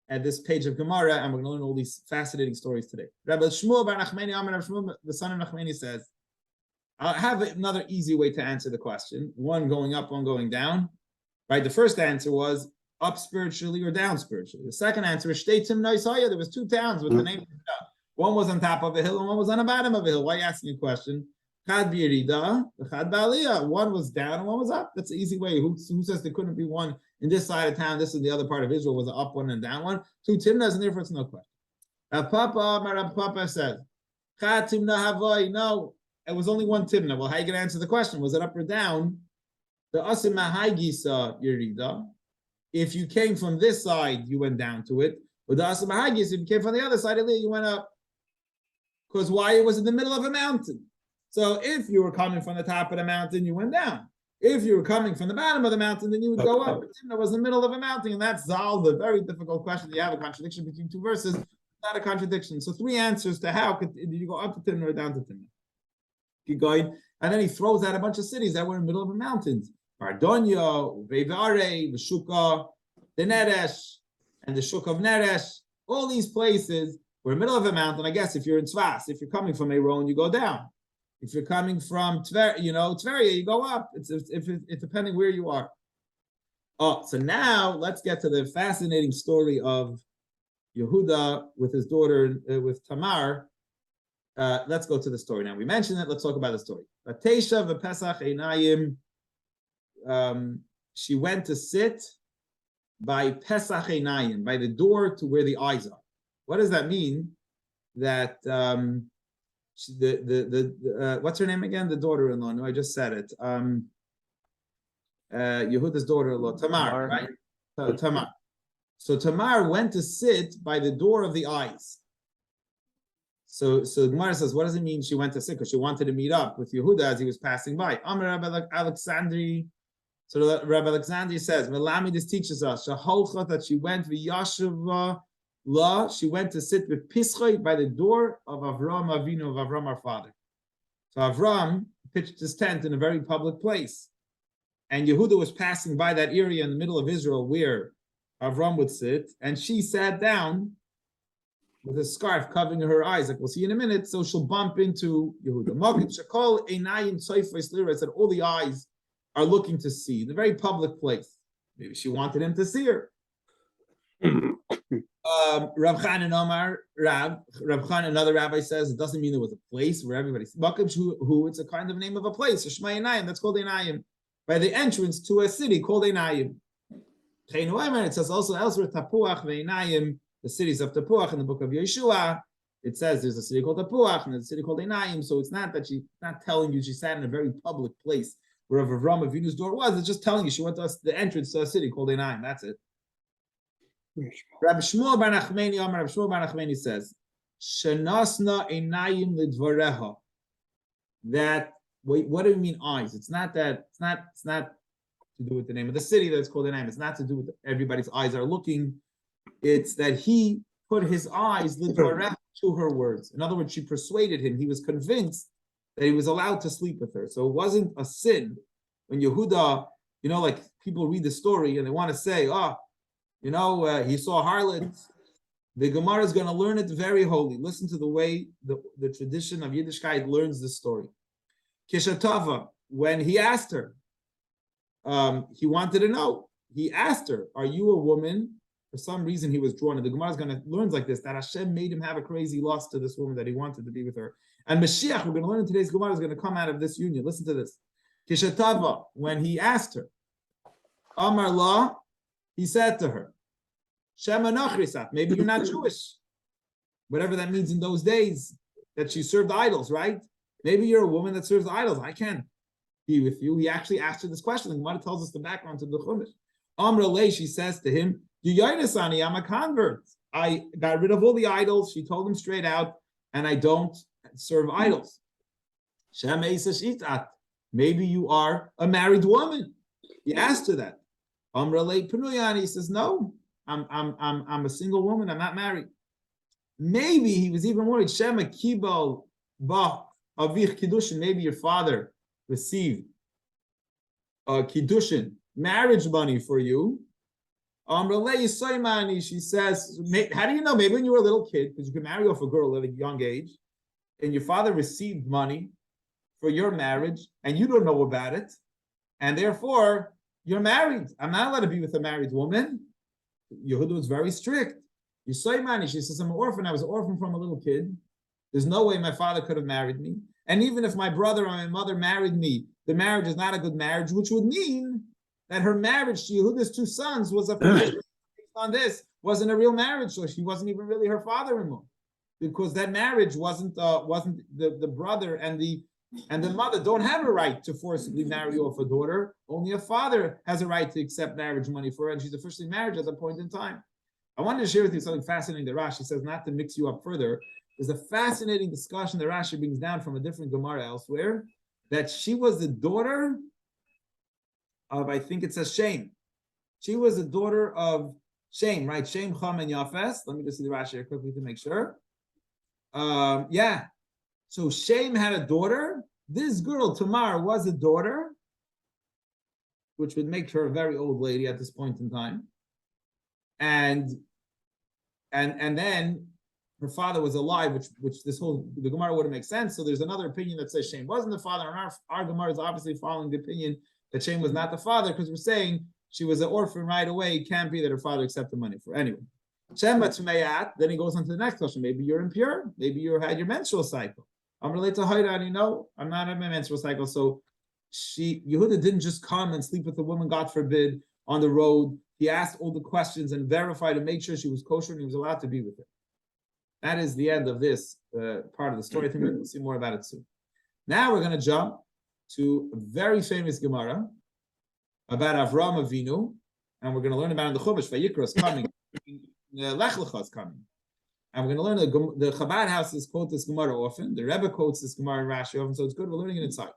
at this page of Gemara, and we're going to learn all these fascinating stories today. Rabbi Shmuel bar Nachmani, the son of Nachmani, says, I have another easy way to answer the question. One going up, one going down. Right? The first answer was up spiritually or down spiritually. The second answer is Shtei Timnah Isaiah. There was two towns with the name of Timnah. One was on top of a hill and one was on the bottom of a hill. Why are you asking a question? Chad b'yerida, chad b'aliyah. One was down and one was up. That's the easy way. Who says there couldn't be one in this side of town, this in the other part of Israel was an up one and down one? Two Timnahs, and therefore it's no question. Rav Papa says, Chad Timnah Havai. No, it was only one Timnah. Well, how are you going to answer the question? Was it up or down? The Asim Mahagisa Yerida. If you came from this side, you went down to it. But the Asim Mahagis, if you came from the other side, you went up. Because why? It was in the middle of a mountain. So if you were coming from the top of the mountain, you went down. If you were coming from the bottom of the mountain, then you would go up. It was in the middle of a mountain, and that's Zal, the very difficult question. You have a contradiction between two verses, not a contradiction. So three answers to how did you go up to Timnah or down to Timnah? Keep going. And then he throws out a bunch of cities that were in the middle of the mountains. Bardonia, Vevare, Veshuka, the Neresh, and the Shuk of Neresh. All these places were in the middle of a mountain. I guess if you're in Tzvas, if you're coming from Eiron, you go down. If you're coming from Tveria, you go up. It's depending where you are. Oh, so now let's get to the fascinating story of Yehuda with his daughter, with Tamar. Let's go to the story now. We mentioned it. Let's talk about the story. Tesha v'Pesach Einayim. She went to sit by Pesach Einayim, by the door to where the eyes are. What does that mean? That what's her name again? The daughter-in-law. No, I just said it. Yehuda's daughter-in-law, Tamar, right? Tamar. So Tamar went to sit by the door of the eyes. So Gemara says, what does it mean she went to sit? Because she wanted to meet up with Yehuda as he was passing by. Amar Rabbi Alexandri. So Rabbi Alexandri says, Melami, this teaches us, Shaholcha, that she went v'yashava la, she went to sit with Pischoi by the door of Avram Avinu, of Avram our father. So Avram pitched his tent in a very public place. And Yehuda was passing by that area in the middle of Israel where Avram would sit, and she sat down with a scarf covering her eyes, like we'll see in a minute, so she'll bump into Yehuda. It said all the eyes are looking to see, in a very public place. Maybe she wanted him to see her. Rav Chan and Omar, Rav Chan, another rabbi, says it doesn't mean there was a place where everybody who it's a kind of name of a place, a Shema Einayim, that's called Einayim, by the entrance to a city called Einayim. It says also elsewhere, Tapuach ve'Einayim, the cities of Tapuach in the book of Yeshua. It says there's a city called Tapuach and there's a city called Einayim. So it's not that she's not telling you she sat in a very public place where Avram Avinu's door was. It's just telling you she went to the entrance to a city called Einayim. That's it. Rabbi Shmuel bar Nachmani says, "Shenasna Einayim lidvareha." That what do you mean eyes? It's not that. It's not to do with the name of the city that's called Einayim. It's not to do with everybody's eyes are looking. It's that he put his eyes lidvareha to her words. In other words, she persuaded him. He was convinced that he was allowed to sleep with her. So it wasn't a sin when Yehuda, like people read the story and they want to say, he saw harlots. The Gemara is going to learn it very holy. Listen to the way the tradition of Yiddishkeit learns the story. Kishatava, when he asked her, he wanted to know. He asked her, are you a woman? For some reason, he was drawn. And the Gemara is going to learn like this, that Hashem made him have a crazy lust to this woman, that he wanted to be with her. And Mashiach, we're going to learn in today's Gemara, is going to come out of this union. Listen to this. Kishatava, when he asked her, Amar La, he said to her, Shema Nachrisat, maybe you're not Jewish. Whatever that means in those days, that she served idols, right? Maybe you're a woman that serves idols. I can be with you. He actually asked her this question. The Gemara tells us the background to the Chumash. Amar Le, she says to him, Yuyainasani, I'm a convert. I got rid of all the idols. She told him straight out, and I don't serve idols. Maybe you are a married woman. He asked her that. Amar Le Penuyani, he says, no, I'm a single woman. I'm not married. Maybe he was even worried. Shema Kibal Ba Avich Kiddushin. Maybe your father received Kiddushin, marriage money for you. She says, how do you know? Maybe when you were a little kid, because you can marry off a girl at a young age, and your father received money for your marriage, and you don't know about it, and therefore you're married. I'm not allowed to be with a married woman. Yehuda was very strict. She says, I'm an orphan. I was an orphan from a little kid. There's no way my father could have married me. And even if my brother or my mother married me, the marriage is not a good marriage, which would mean that her marriage to Yehuda's two sons was based on this, wasn't a real marriage, so she wasn't even really her father-in-law, because that marriage wasn't the brother and the mother don't have a right to forcibly marry off a daughter. Only a father has a right to accept marriage money for her, and she's officially married at that point in time. I wanted to share with you something fascinating that Rashi says, not to mix you up further, There's a fascinating discussion that Rashi brings down from a different Gemara elsewhere, that she was the daughter of, I think it says Shem. She was the daughter of Shem, right? Shem, Cham, and Yafes. Let me just see the Rashi here quickly to make sure. Yeah. So Shem had a daughter. This girl, Tamar, was a daughter, which would make her a very old lady at this point in time. And then her father was alive, which the Gemara wouldn't make sense. So there's another opinion that says Shem wasn't the father, and our Gemara is obviously following the opinion that Shem was not the father, because we're saying she was an orphan right away. It can't be that her father accepted money for anyway. Shem Batmeyat, then he goes on to the next question. Maybe you're impure. Maybe you had your menstrual cycle. I'm related to Haidani. No, I'm not in my menstrual cycle. So Yehuda didn't just come and sleep with the woman, God forbid, on the road. He asked all the questions and verified to make sure she was kosher, and he was allowed to be with her. That is the end of this part of the story. I think we'll see more about it soon. Now we're going to jump to a very famous Gemara about Avraham Avinu, and we're going to learn about it in the Chumash. Vayikra is coming. Lech Lecha is coming. And we're going to learn the Chabad houses quote this Gemara often. The Rebbe quotes this Gemara in Rashi often, so it's good. We're learning it inside.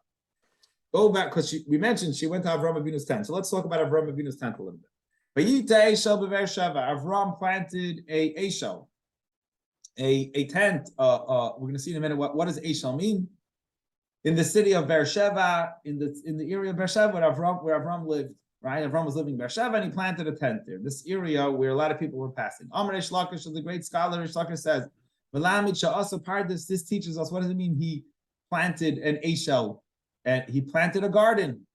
Go back, because we mentioned she went to Avraham Avinu's tent. So let's talk about Avraham Avinu's tent a little bit. Vayita Eshel Be'er Sheva. Avraham planted a Eshel, a tent. We're going to see in a minute what does Eshel mean. In the city of Beersheba, in the area of Beersheba where Avram lived, right? Avram was living in Beersheba, and he planted a tent there. This area where a lot of people were passing. Amar Reish Lakish, the great scholar Reish Lakish, says, this teaches us, what does it mean? He planted an Eshel, and he planted a garden.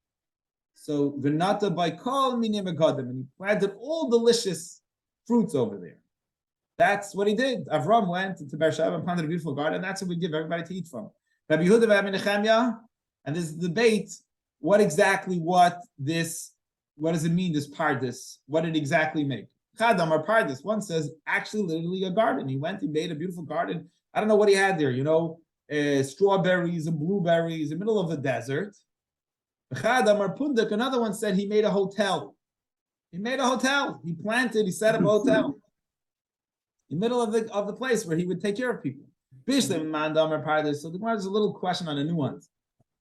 So Vinata by Kol Minim Agadim, and he planted all delicious fruits over there. That's what he did. Avram went to Beersheba and planted a beautiful garden. That's what we give everybody to eat from. Rabbi Yehuda Nechemia, and this debate, what does it mean, this pardes? What did it exactly make? Chadam or pardes, one says, actually literally a garden. He went, he made a beautiful garden. I don't know what he had there, strawberries and blueberries in the middle of the desert. Chadam or pundak, another one said he made a hotel. He set up a hotel in the middle of the place where he would take care of people. So the Gemara has a little question on the nuance.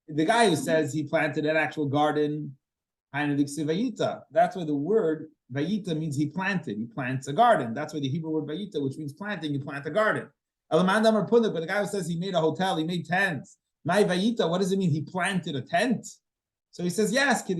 The guy who says he planted an actual garden, that's where the word vayita means he planted. He plants a garden. That's where the Hebrew word vayita, which means planting, you plant a garden. But the guy who says he made a hotel, he made tents. My vayita, what does it mean? He planted a tent. So he says, yes, no,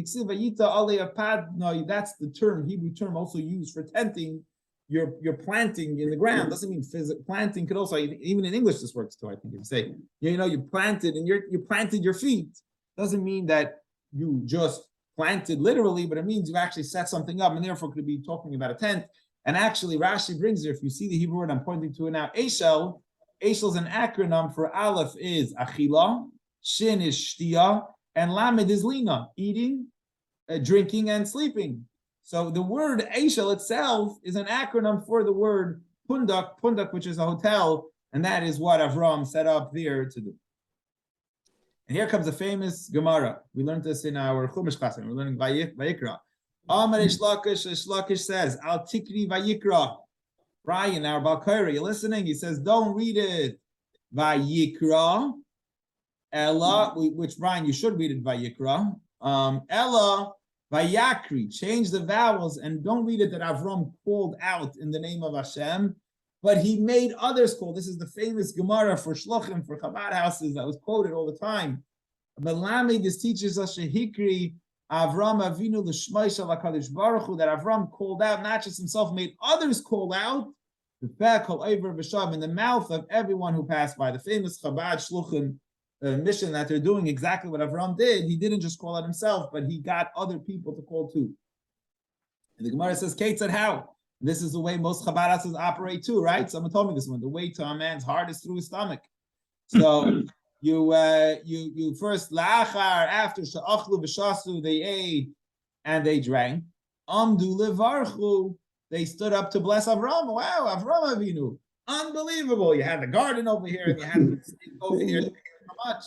that's the term, Hebrew term also used for tenting. You're planting in the ground. Doesn't mean physical planting. Could also, even in English this works too. I think if you say you planted and you planted your feet, doesn't mean that you just planted literally, but it means you actually set something up, and therefore could be talking about a tent. And actually Rashi brings there, if you see the Hebrew word I'm pointing to it now, Eshel is an acronym for Aleph is Achila, Shin is Shtia, and Lamed is Lina, eating, drinking, and sleeping. So the word Eshel itself is an acronym for the word pundak, which is a hotel, and that is what Avram set up there to do. And here comes a famous Gemara. We learned this in our Chumash class. We're learning Vayikra. Amar Reish Lakish says, Al Tikri Vayikra. Brian, our Balkairi, you listening? He says, don't read it Vayikra. Ella, which Brian, you should read it Vayikra. Ella Vayakri, change the vowels and don't read it that Avram called out in the name of Hashem, but he made others call. This is the famous Gemara for Shlochim, for Chabad houses that was quoted all the time. Melami, this teaches us Shehikri Avram Avinu l'shmai shel HaKadosh Baruch Hu, that Avram called out, not just himself, made others call out, in the mouth of everyone who passed by. The famous Chabad Shluchim mission that they're doing exactly what Avram did. He didn't just call out himself, but he got other people to call too. And the Gemara says, Kate said, how? This is the way most Chabad operate too, right? Someone told me this one. The way to a man's heart is through his stomach. So you first lachar, after she'achlu v'shasu, they ate and they drank. Amdu levarchu, they stood up to bless Avram. Wow, Avram Avinu, unbelievable! You had the garden over here, and you had the snake over here. How much?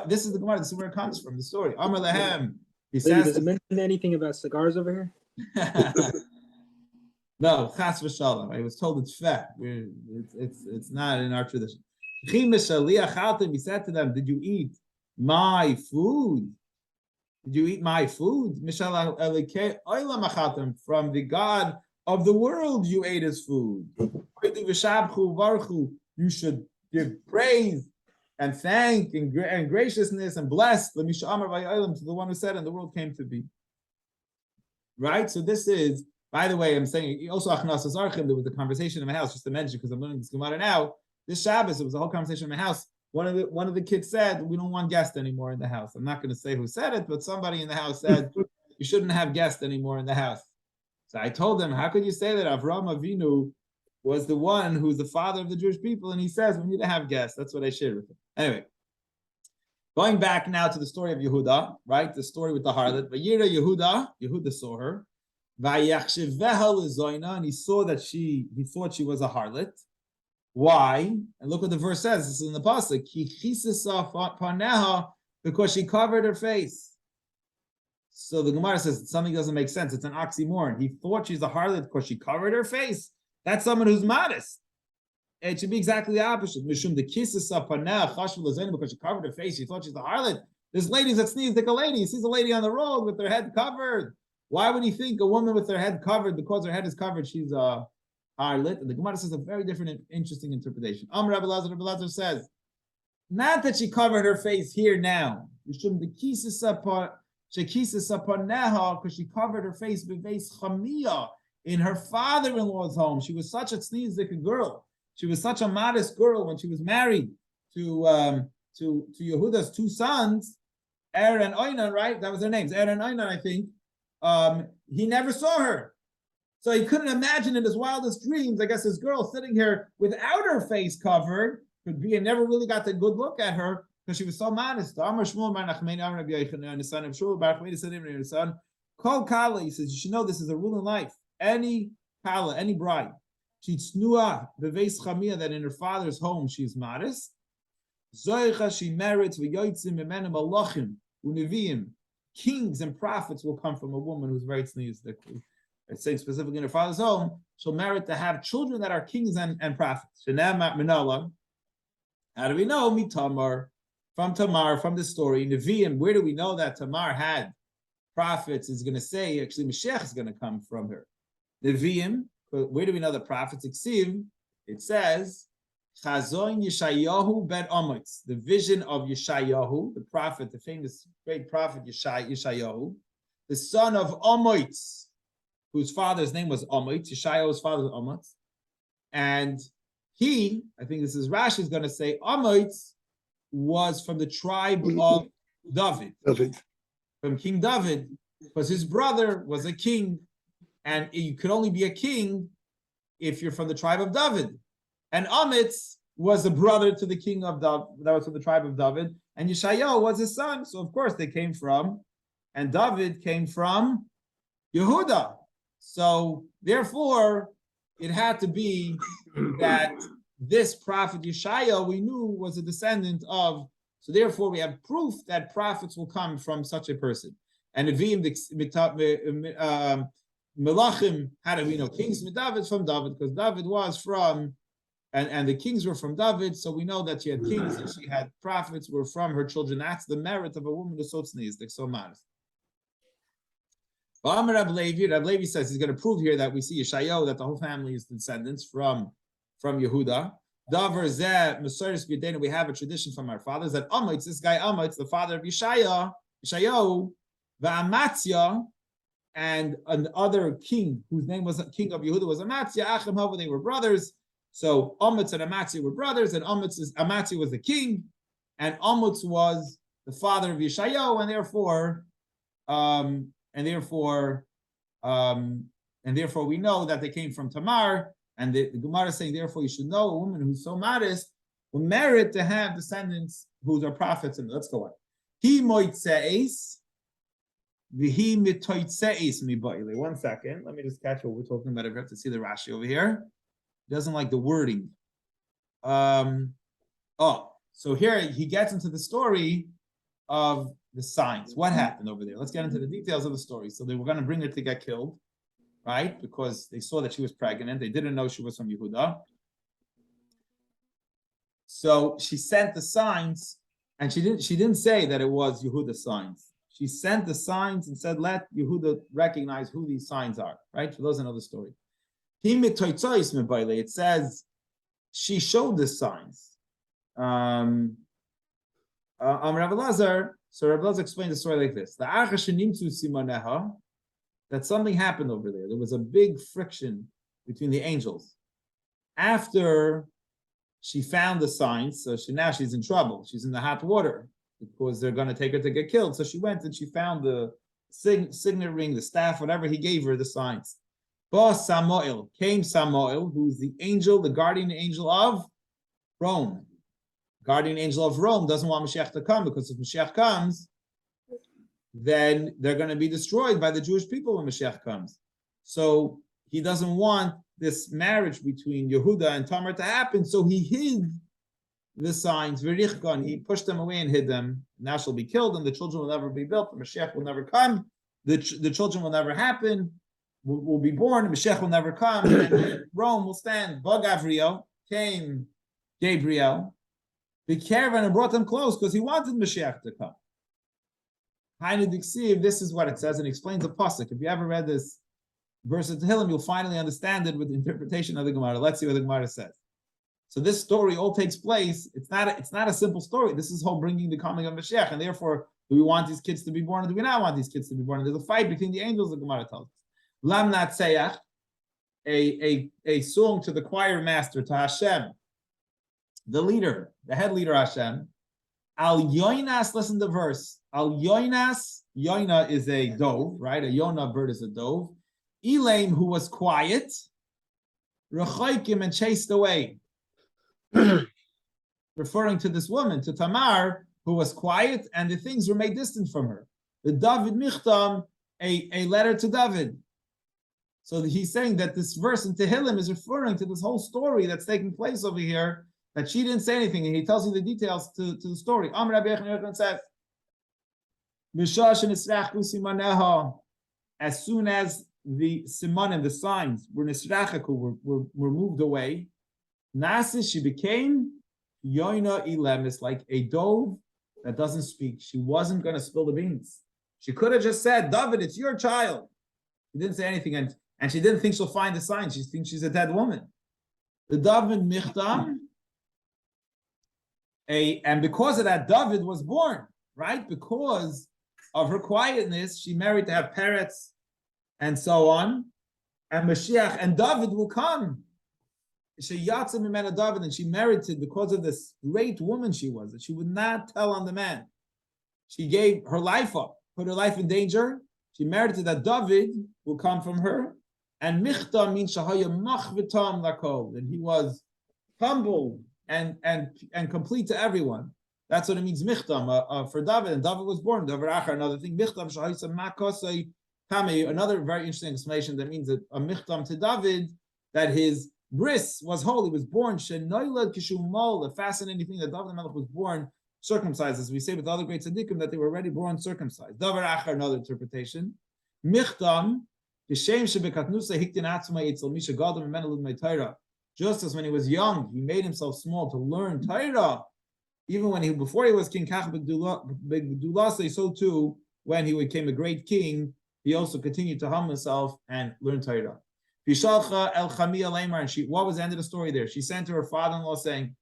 This is the Gemara. This is where it comes from. The story. Amar lehem. He says, does it mention anything about cigars over here? No, chas v'shalom. I was told it's fat. It's not in our tradition. He said to them, "Did you eat my food? Did you eat my food? From the God of the world, you ate his food. You should give praise and thank and graciousness and bless to the one who said, and the world came to be." Right? So this is, by the way, I'm saying also Achnas Azarchim, there was a conversation in my house, just to mention, because I'm learning this Gemara now. This Shabbos, it was a whole conversation in my house. One of the kids said, "We don't want guests anymore in the house." I'm not going to say who said it, but somebody in the house said, "You shouldn't have guests anymore in the house." So I told them, "How could you say that? Avraham Avinu was the one who's the father of the Jewish people, and he says we need to have guests." That's what I shared with him. Anyway, going back now to the story of Yehuda, right? The story with the harlot. Vayira Yehuda saw her. And he saw that he thought she was a harlot. Why? And look what the verse says. This is in the pasuk. Because she covered her face. So the Gemara says something doesn't make sense. It's an oxymoron. He thought she's a harlot because she covered her face. That's someone who's modest. It should be exactly the opposite. Mishum the because she covered her face. She thought she's a harlot. There's ladies that sneeze like a lady. He sees a lady on the road with their head covered. Why would he think a woman with her head covered, because her head is covered, she's a harlot? And the Gemara says a very different and interesting interpretation. Rabbi Lazar says, not that she covered her face here now. Because she covered her face in her father-in-law's home. She was such a sneezdik girl. She was such a modest girl when she was married to Yehuda's two sons, Er and Oinan, right? That was their names, Er and Oinan, I think. He never saw her. So he couldn't imagine in his wildest dreams, I guess, this girl sitting here without her face covered could be, and never really got a good look at her because she was so modest. Kol Kala, he says, you should know this is a rule in life. Any Kala, any bride, she's Tznua, beveis chamia, that in her father's home she is modest. Zoicha, she merits, v'yoytzim emenim alachim, uneviim. Kings and prophets will come from a woman who's very tznius. It's saying specifically in her father's home, she'll merit to have children that are kings and prophets. How do we know? From Tamar, from the story. Nevi'im, where do we know that Tamar had prophets? Is going to say, actually, Mashiach is going to come from her. Nevi'im, where do we know the prophets? It says, Chazon Yeshayahu ben Amitz, the vision of Yeshayahu, the prophet, the famous great prophet Yeshayahu, the son of Amitz, whose father's name was Amitz. Yeshayahu's father was Amitz. And he, I think this is Rashi is going to say, Amitz was from the tribe of David. From King David, because his brother was a king, and you could only be a king if you're from the tribe of David. And Amitz was a brother to the king of David, that was from the tribe of David, and Yeshayahu was his son. So of course they came from, and David came from Yehuda. So therefore, it had to be that this prophet Yeshayahu we knew was a descendant of. So therefore, we have proof that prophets will come from such a person. And Nevi'im, Melachim, how do we know? Kings David from David, because David was from. And the kings were from David, so we know that she had kings and she had prophets were from her children. That's the merit of a woman who's so tznius, so modest. Rab Levi says he's going to prove here that we see Yeshayahu, that the whole family is descendants from Yehuda. Davar zeh Mesoris b'Yedenu, we have a tradition from our fathers that Amitz, this guy Amitz, the father of Yeshayahu, v'Amatzia, and another king whose name was king of Yehuda was Amatzia. Achim Hava, they were brothers. So Amitz and Amatzia were brothers, and Amatzia was the king, and Amitz was the father of Yeshayahu, and therefore we know that they came from Tamar. And the Gemara is saying, therefore, you should know a woman who's so modest will merit to have descendants who are prophets. And let's go on. He moitzeis, v'hi mitoitzeis miboile. 1 second. Let me just catch what we're talking about. I have to see the Rashi over here. He doesn't like the wording. So here he gets into the story of the signs. What happened over there? Let's get into the details of the story. So they were going to bring her to get killed. right? Because they saw that she was pregnant. They didn't know she was from Yehuda. So she sent the signs, and she didn't say that it was Yehuda's signs. She sent the signs and said, let Yehuda recognize who these signs are, right? For those who know the story. It says she showed the signs. Rav Elazar, so Rav Elazar explained the story like this: that something happened over there. There was a big friction between the angels. After she found the signs, so now she's in trouble. She's in the hot water because they're going to take her to get killed. So she went and she found the signet ring, the staff, whatever he gave her, the signs. Samuel, who's the angel, the guardian angel of Rome. Guardian angel of Rome doesn't want Mashiach to come, because if Mashiach comes, then they're going to be destroyed by the Jewish people when Mashiach comes. So he doesn't want this marriage between Yehuda and Tamar to happen, so he hid the signs, Verichgon, he pushed them away and hid them. Now she'll be killed, and the children will never be built, the Mashiach will never come, the children will never happen, will be born, Mashiach will never come, and Rome will stand. Ba Gavriel, came Gabriel, the caravan, and brought them close because he wanted Mashiach to come. This is what it says, and it explains the pasuk. If you ever read this verse of Tehillim, you'll finally understand it with the interpretation of the Gemara. Let's see what the Gemara says. So this story all takes place. It's not a simple story. This is whole bringing the coming of Mashiach, and therefore, do we want these kids to be born, or do we not want these kids to be born? And there's a fight between the angels. The Gemara tells us. Lam Natseach, a song to the choir master, to Hashem, the leader, the head leader Hashem. Al Yoinas, listen to the verse. Al Yoinas, Yoina is a dove, right? A Yona bird is a dove. Elaim, who was quiet, Rechaikim, and chased away. Referring to this woman, to Tamar, who was quiet, and the things were made distant from her. The David Michtam, a letter to David. So he's saying that this verse in Tehillim is referring to this whole story that's taking place over here, that she didn't say anything, and he tells you the details to the story. Amr Rabbi Yochanan says, as soon as the simanim, the signs, were nisrachaku, were moved away, Nasis, she became Yoina Ilemis, like a dove that doesn't speak. She wasn't going to spill the beans. She could have just said, David, it's your child. She didn't say anything, and she didn't think she'll find the sign. She thinks she's a dead woman. The David Michtam, and because of that, David was born, right? Because of her quietness, she married to have parrots and so on. And Mashiach and David will come. She yatzim imena David, and she married to, because of this great woman she was, that she would not tell on the man. She gave her life up, put her life in danger. She married to that David will come from her. And Michtam means Shahaya Machvitam Lakol, that he was humble and complete to everyone. That's what it means, Michtam, for David. And David was born. David Achar, another thing, Michtam Shahaya Makosai Tamei, another very interesting explanation that means that a Michtam to David, that his bris was holy, was born. Shenoilad Kishumol, the fascinating thing that David Melech was born circumcised, as we say with the other great tzaddikim, that they were already born circumcised. Davar Achar, another interpretation. Michtam, just as when he was young, he made himself small to learn Torah. Even when before he was king, so too, when he became a great king, he also continued to humble himself and learn Torah. And what was the end of the story there? She sent to her father-in-law saying,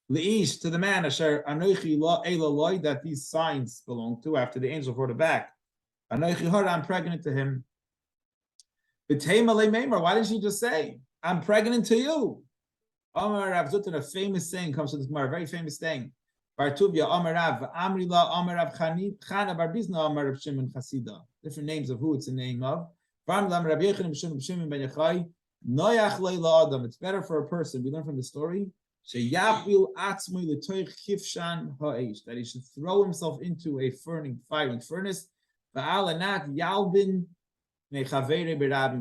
Leish, to the man, that these signs belong to, after the angel brought it back. I'm pregnant to him. Why didn't she just say, I'm pregnant to you? Amar Rav Zutan, a famous saying comes from this Gemara, a very famous saying. Bartuvia, Amar Rav, Amrila, Amar Rav Chana Bar Bizna, Amar Rav Shimon Chasida. Different names of who it's the name of. It's better for a person, we learn from the story, that he should throw himself into a firing furnace. He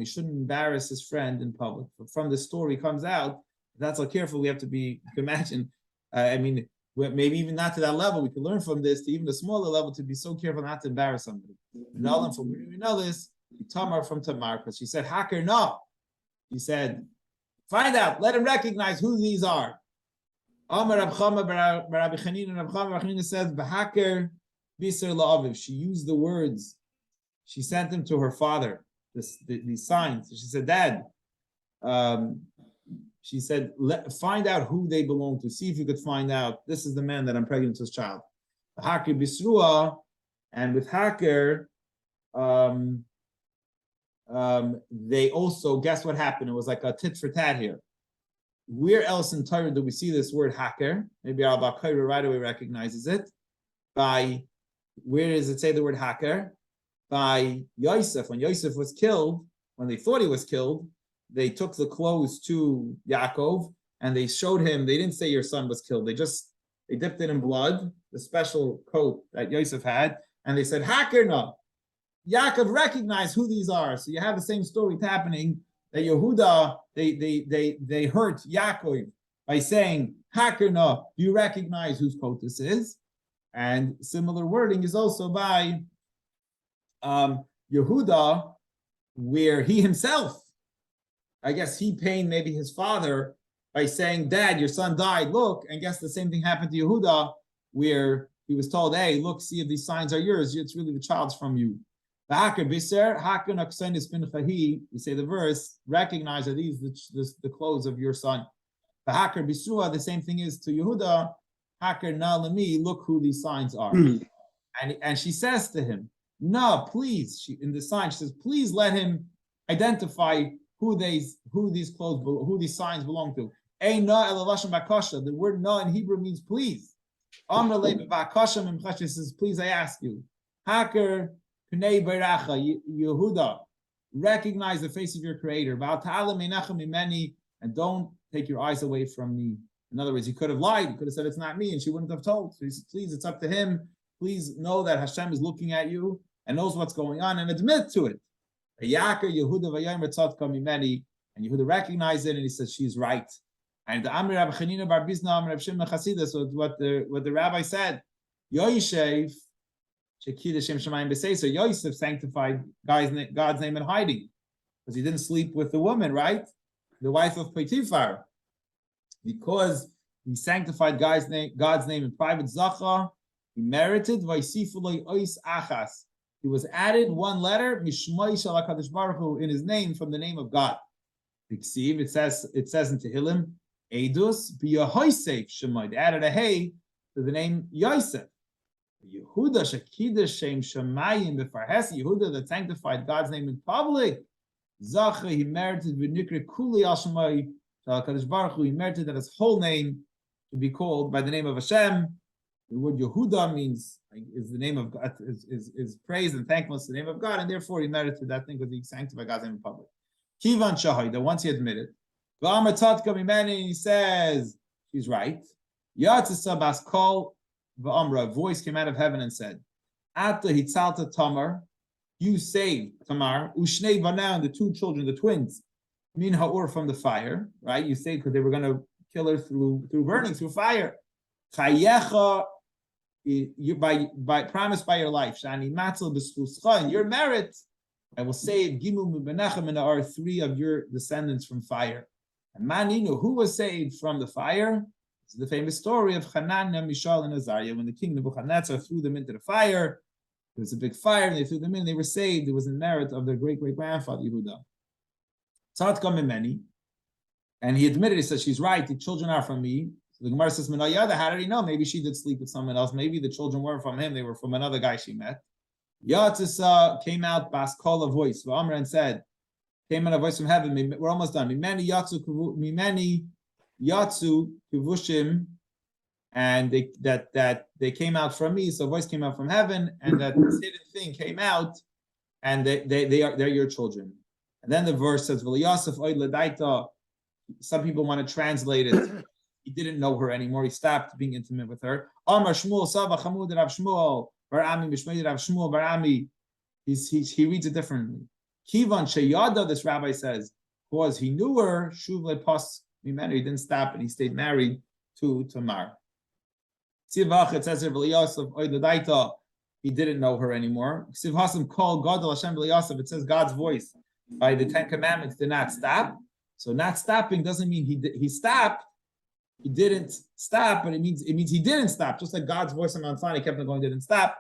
shouldn't embarrass his friend in public. But from the story comes out, that's how careful we have to be. You can imagine, maybe even not to that level, we can learn from this to even the smaller level to be so careful not to embarrass somebody. We know this, Tamar from Tamar, because she said, Hacker, no. He said, find out, let him recognize who these are. Amar Rab Chama Rabbi Chanina, Rab Chama says, B'haker Biser La'aviv. She used the words, she sent them to her father, these signs. She said, Dad, she said, find out who they belong to. See if you could find out, this is the man that I'm pregnant with his child. Haker Bisrua, and with Haker, they also, guess what happened? It was like a tit for tat here. Where else in Torah do we see this word hacker? Maybe Al Baqira right away recognizes it. By, where does it say the word hacker? By Yosef. When Yosef was killed, when they thought he was killed, they took the clothes to Yaakov and they showed him, they didn't say your son was killed. They dipped it in blood, the special coat that Yosef had, and they said, hacker no. Yaakov recognized who these are. So you have the same story happening that Yehuda, they hurt Yaakov by saying, hacker no, do you recognize whose coat this is? And similar wording is also by Yehuda, where he himself, I guess he pained maybe his father by saying, Dad, your son died, look, and guess the same thing happened to Yehuda, where he was told, hey, look, see if these signs are yours, it's really the child's from you. We say the verse, recognize that these the clothes of your son. The same thing is to Yehuda, look who these signs are. And she says to him, no, please, in the sign, she says, please let him identify who these signs belong to. The word no in Hebrew means please. She says, please, I ask you. Hacker Pnei Beracha, Yehuda, recognize the face of your Creator. And don't take your eyes away from me. In other words, he could have lied. He could have said it's not me, and she wouldn't have told. So he said, please, it's up to him. Please know that Hashem is looking at you and knows what's going on, and admit to it. And Yehuda recognized it, and he says she's right. And the Amir Rabbi Chanina Bar Bizna Amir Rabbi Shimon Chassidus, so what the rabbi said, Yoishev. So Yosef sanctified God's name in hiding because he didn't sleep with the woman, right? The wife of Potiphar. Because he sanctified God's name in private Zacha, he merited Vaisifulei Ois Achas. He was added one letter, Mishmai Shal HaKadosh Baruch Hu, in his name from the name of God. It says in Tehillim, Eidus B'Yehoisef Shemai. They added a hey to the name Yosef. Yehuda Shekidah Shem Shemayim B'Farhesi, Yehuda that sanctified God's name in public. Zacha, he merited V'Nikri Kuli Al Shemai Shal HaKadosh Baruch Hu. He merited that his whole name to be called by the name of Hashem. The word Yehuda means is the name of God, is praise and thankfulness to the name of God, and therefore he merited that thing because he sanctified God's name in public. Kivan Shahai, that once he admitted, V'Amar Tatka Mimeni, he says she's right. Yatzisa Bas Kol. A voice came out of heaven and said, Ata hitzalta Tamar, you saved Tamar, Ushnei Banah, the two children, the twins, Min Ha'or from the fire, right? You saved because they were going to kill her through burning, through fire. Chayecha, by promise by your life, Shani Matzel B'Schuscha, in your merit, I will save Gimel Mibenechem and are three of your descendants from fire. And Maninu, who was saved from the fire? It's the famous story of Hananiah, Mishael, and Azariah. When the king Nebuchadnezzar threw them into the fire, there was a big fire, and they threw them in, they were saved. It was in merit of their great-great-grandfather, Yehuda. Tzadka Mimeni, and he admitted, he said, she's right, the children are from me. So the Gemara says, Menayada, how did he know? Maybe she did sleep with someone else. Maybe the children weren't from him, they were from another guy she met. Yatzisa came out, Bas called a voice, V'amr, and said, came out a voice from heaven, we're almost done. Mimeni Yatsu Kuvushim, and they came out from me. So a voice came out from heaven, and that hidden thing came out, and they're your children. And then the verse says, V'Yosef oid l'daita. Some people want to translate it. He didn't know her anymore. He stopped being intimate with her. Amar Shmuel Saba Chamud Rav Shmuel Barami B'Shmei Rav Shmuel Barami. He reads it differently. Kivan Sheyada, this rabbi says, because he knew her. Shuv le'pas. He didn't stop and he stayed married to Tamar. It says here, he didn't know her anymore. It says God's voice by the Ten Commandments did not stop. So not stopping doesn't mean he stopped. He didn't stop, but it means he didn't stop. Just like God's voice on Mount Sinai kept on going, didn't stop,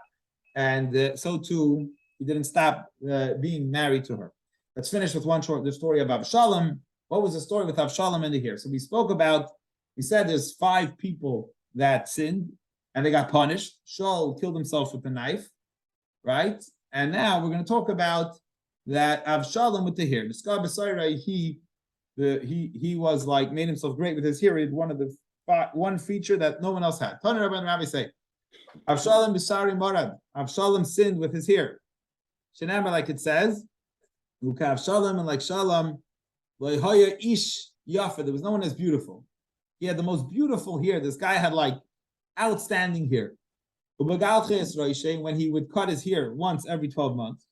and so too he didn't stop being married to her. Let's finish with the story of Avshalom. What was the story with Avshalom in here? So we said there's 5 people that sinned and they got punished. Shaul killed himself with a knife, right? And now we're going to talk about that Avshalom with the hair. The Skar B'Sarai, he was like made himself great with his hair. He had one feature that no one else had. Tana Rabban Rabbi say, Avshalom B'Sari Marad. Avshalom sinned with his hair. Shenamar, like it says, Uka Avshalom, and like Shalom, Loihoya Ish Yafa. There was no one as beautiful. He had the most beautiful hair. This guy had like outstanding hair. When he would cut his hair once every 12 months.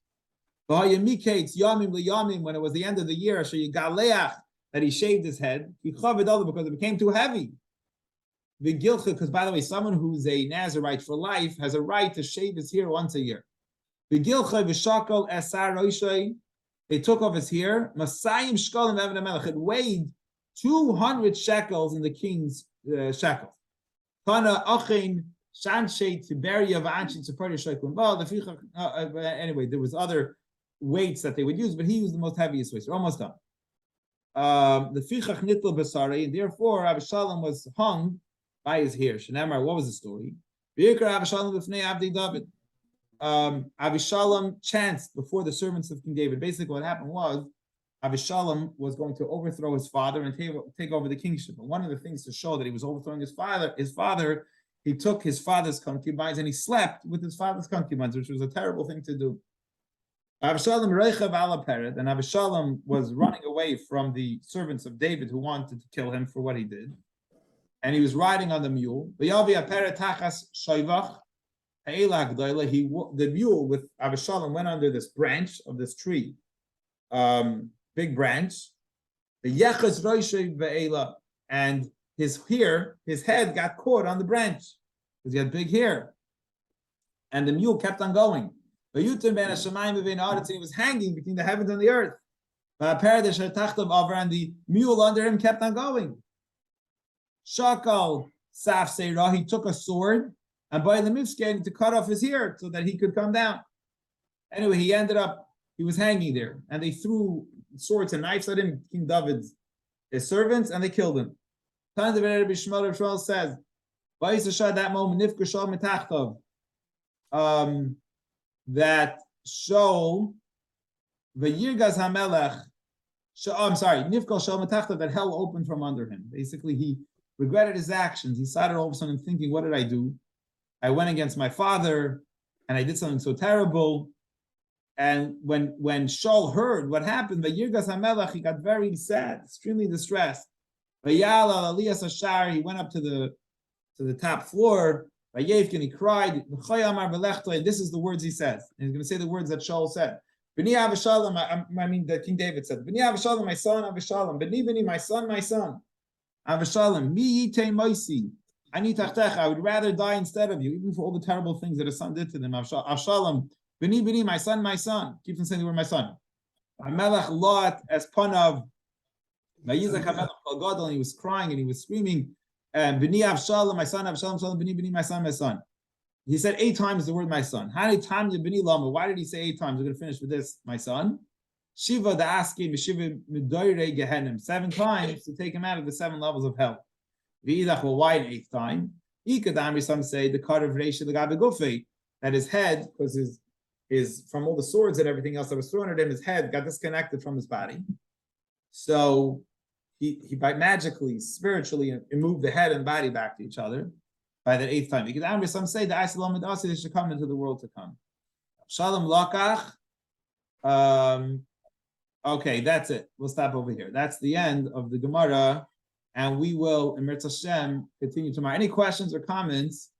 When it was the end of the year, that he shaved his head, because it became too heavy. Because, by the way, someone who's a Nazirite for life has a right to shave his hair once a year. They took off his hair. It weighed 200 shekels in the king's shekels. Anyway, there was other weights that they would use, but he used the most heaviest weights. We're almost done. And therefore Avshalom was hung by his hair. Shenamar, what was the story? Avshalom chanced before the servants of King David. Basically, what happened was Avshalom was going to overthrow his father and take over the kingship. And one of the things to show that he was overthrowing his father, he took his father's concubines and he slept with his father's concubines, which was a terrible thing to do. Avshalom reichav ala peret, and Avshalom was running away from the servants of David who wanted to kill him for what he did. And he was riding on the mule. The mule with Avshalom went under this branch of this tree, big branch. And his head got caught on the branch because he had big hair. And the mule kept on going. And he was hanging between the heavens and the earth. And the mule under him kept on going. Shakal Saf Seirah, he took a sword and by the mifsken to cut off his hair so that he could come down. Anyway, he was hanging there, and they threw swords and knives at him, King David's his servants, and they killed him. Tons of Rabbi Shmuel says, that moment, that Shaul, Vayirgaz Hamelech, Nifkal Shaul Metachtav, that hell opened from under him. Basically, he regretted his actions. He started all of a sudden thinking, what did I do? I went against my father, and I did something so terrible. And when Shaul heard what happened, Vayirgaz Hamelech, he got very sad, extremely distressed. Vayal al Aliyas Ashar, he went up to the top floor. Vayevkin, he cried. This is the words he says. And he's going to say the words that Shaul said. B'ni Avshalom, I mean that King David said. B'ni Avshalom, my son Avshalom. B'ni, my son. Avshalom, mi yitei moisi. Ani tachtecha, I would rather die instead of you, even for all the terrible things that his son did to them. Avshalom, b'ni, my son. Keeps on saying the word my son. Hamelech lot as panav. Vayizak Hamelech kol gadol, and he was crying and he was screaming. B'ni Avshalom, my son, Avshalom, b'ni, my son. He said 8 times the word my son. Why did he say 8 times? We're going to finish with this, my son. Shiva the asking, Shiva midoire gehenim, 7 times to take him out of the 7 levels of hell. Well, why an 8th time? Some say the cut of Reisha the Gabe that his head, because his from all the swords and everything else that was thrown at him, his head got disconnected from his body. So he by magically, spiritually, moved the head and body back to each other by that 8th time. Because some say the Isalam and Asi should come into the world to come. Shalom Lakach. Okay, that's it. We'll stop over here. That's the end of the Gemara, and we will, in Mirz Hashem, continue tomorrow. Any questions or comments?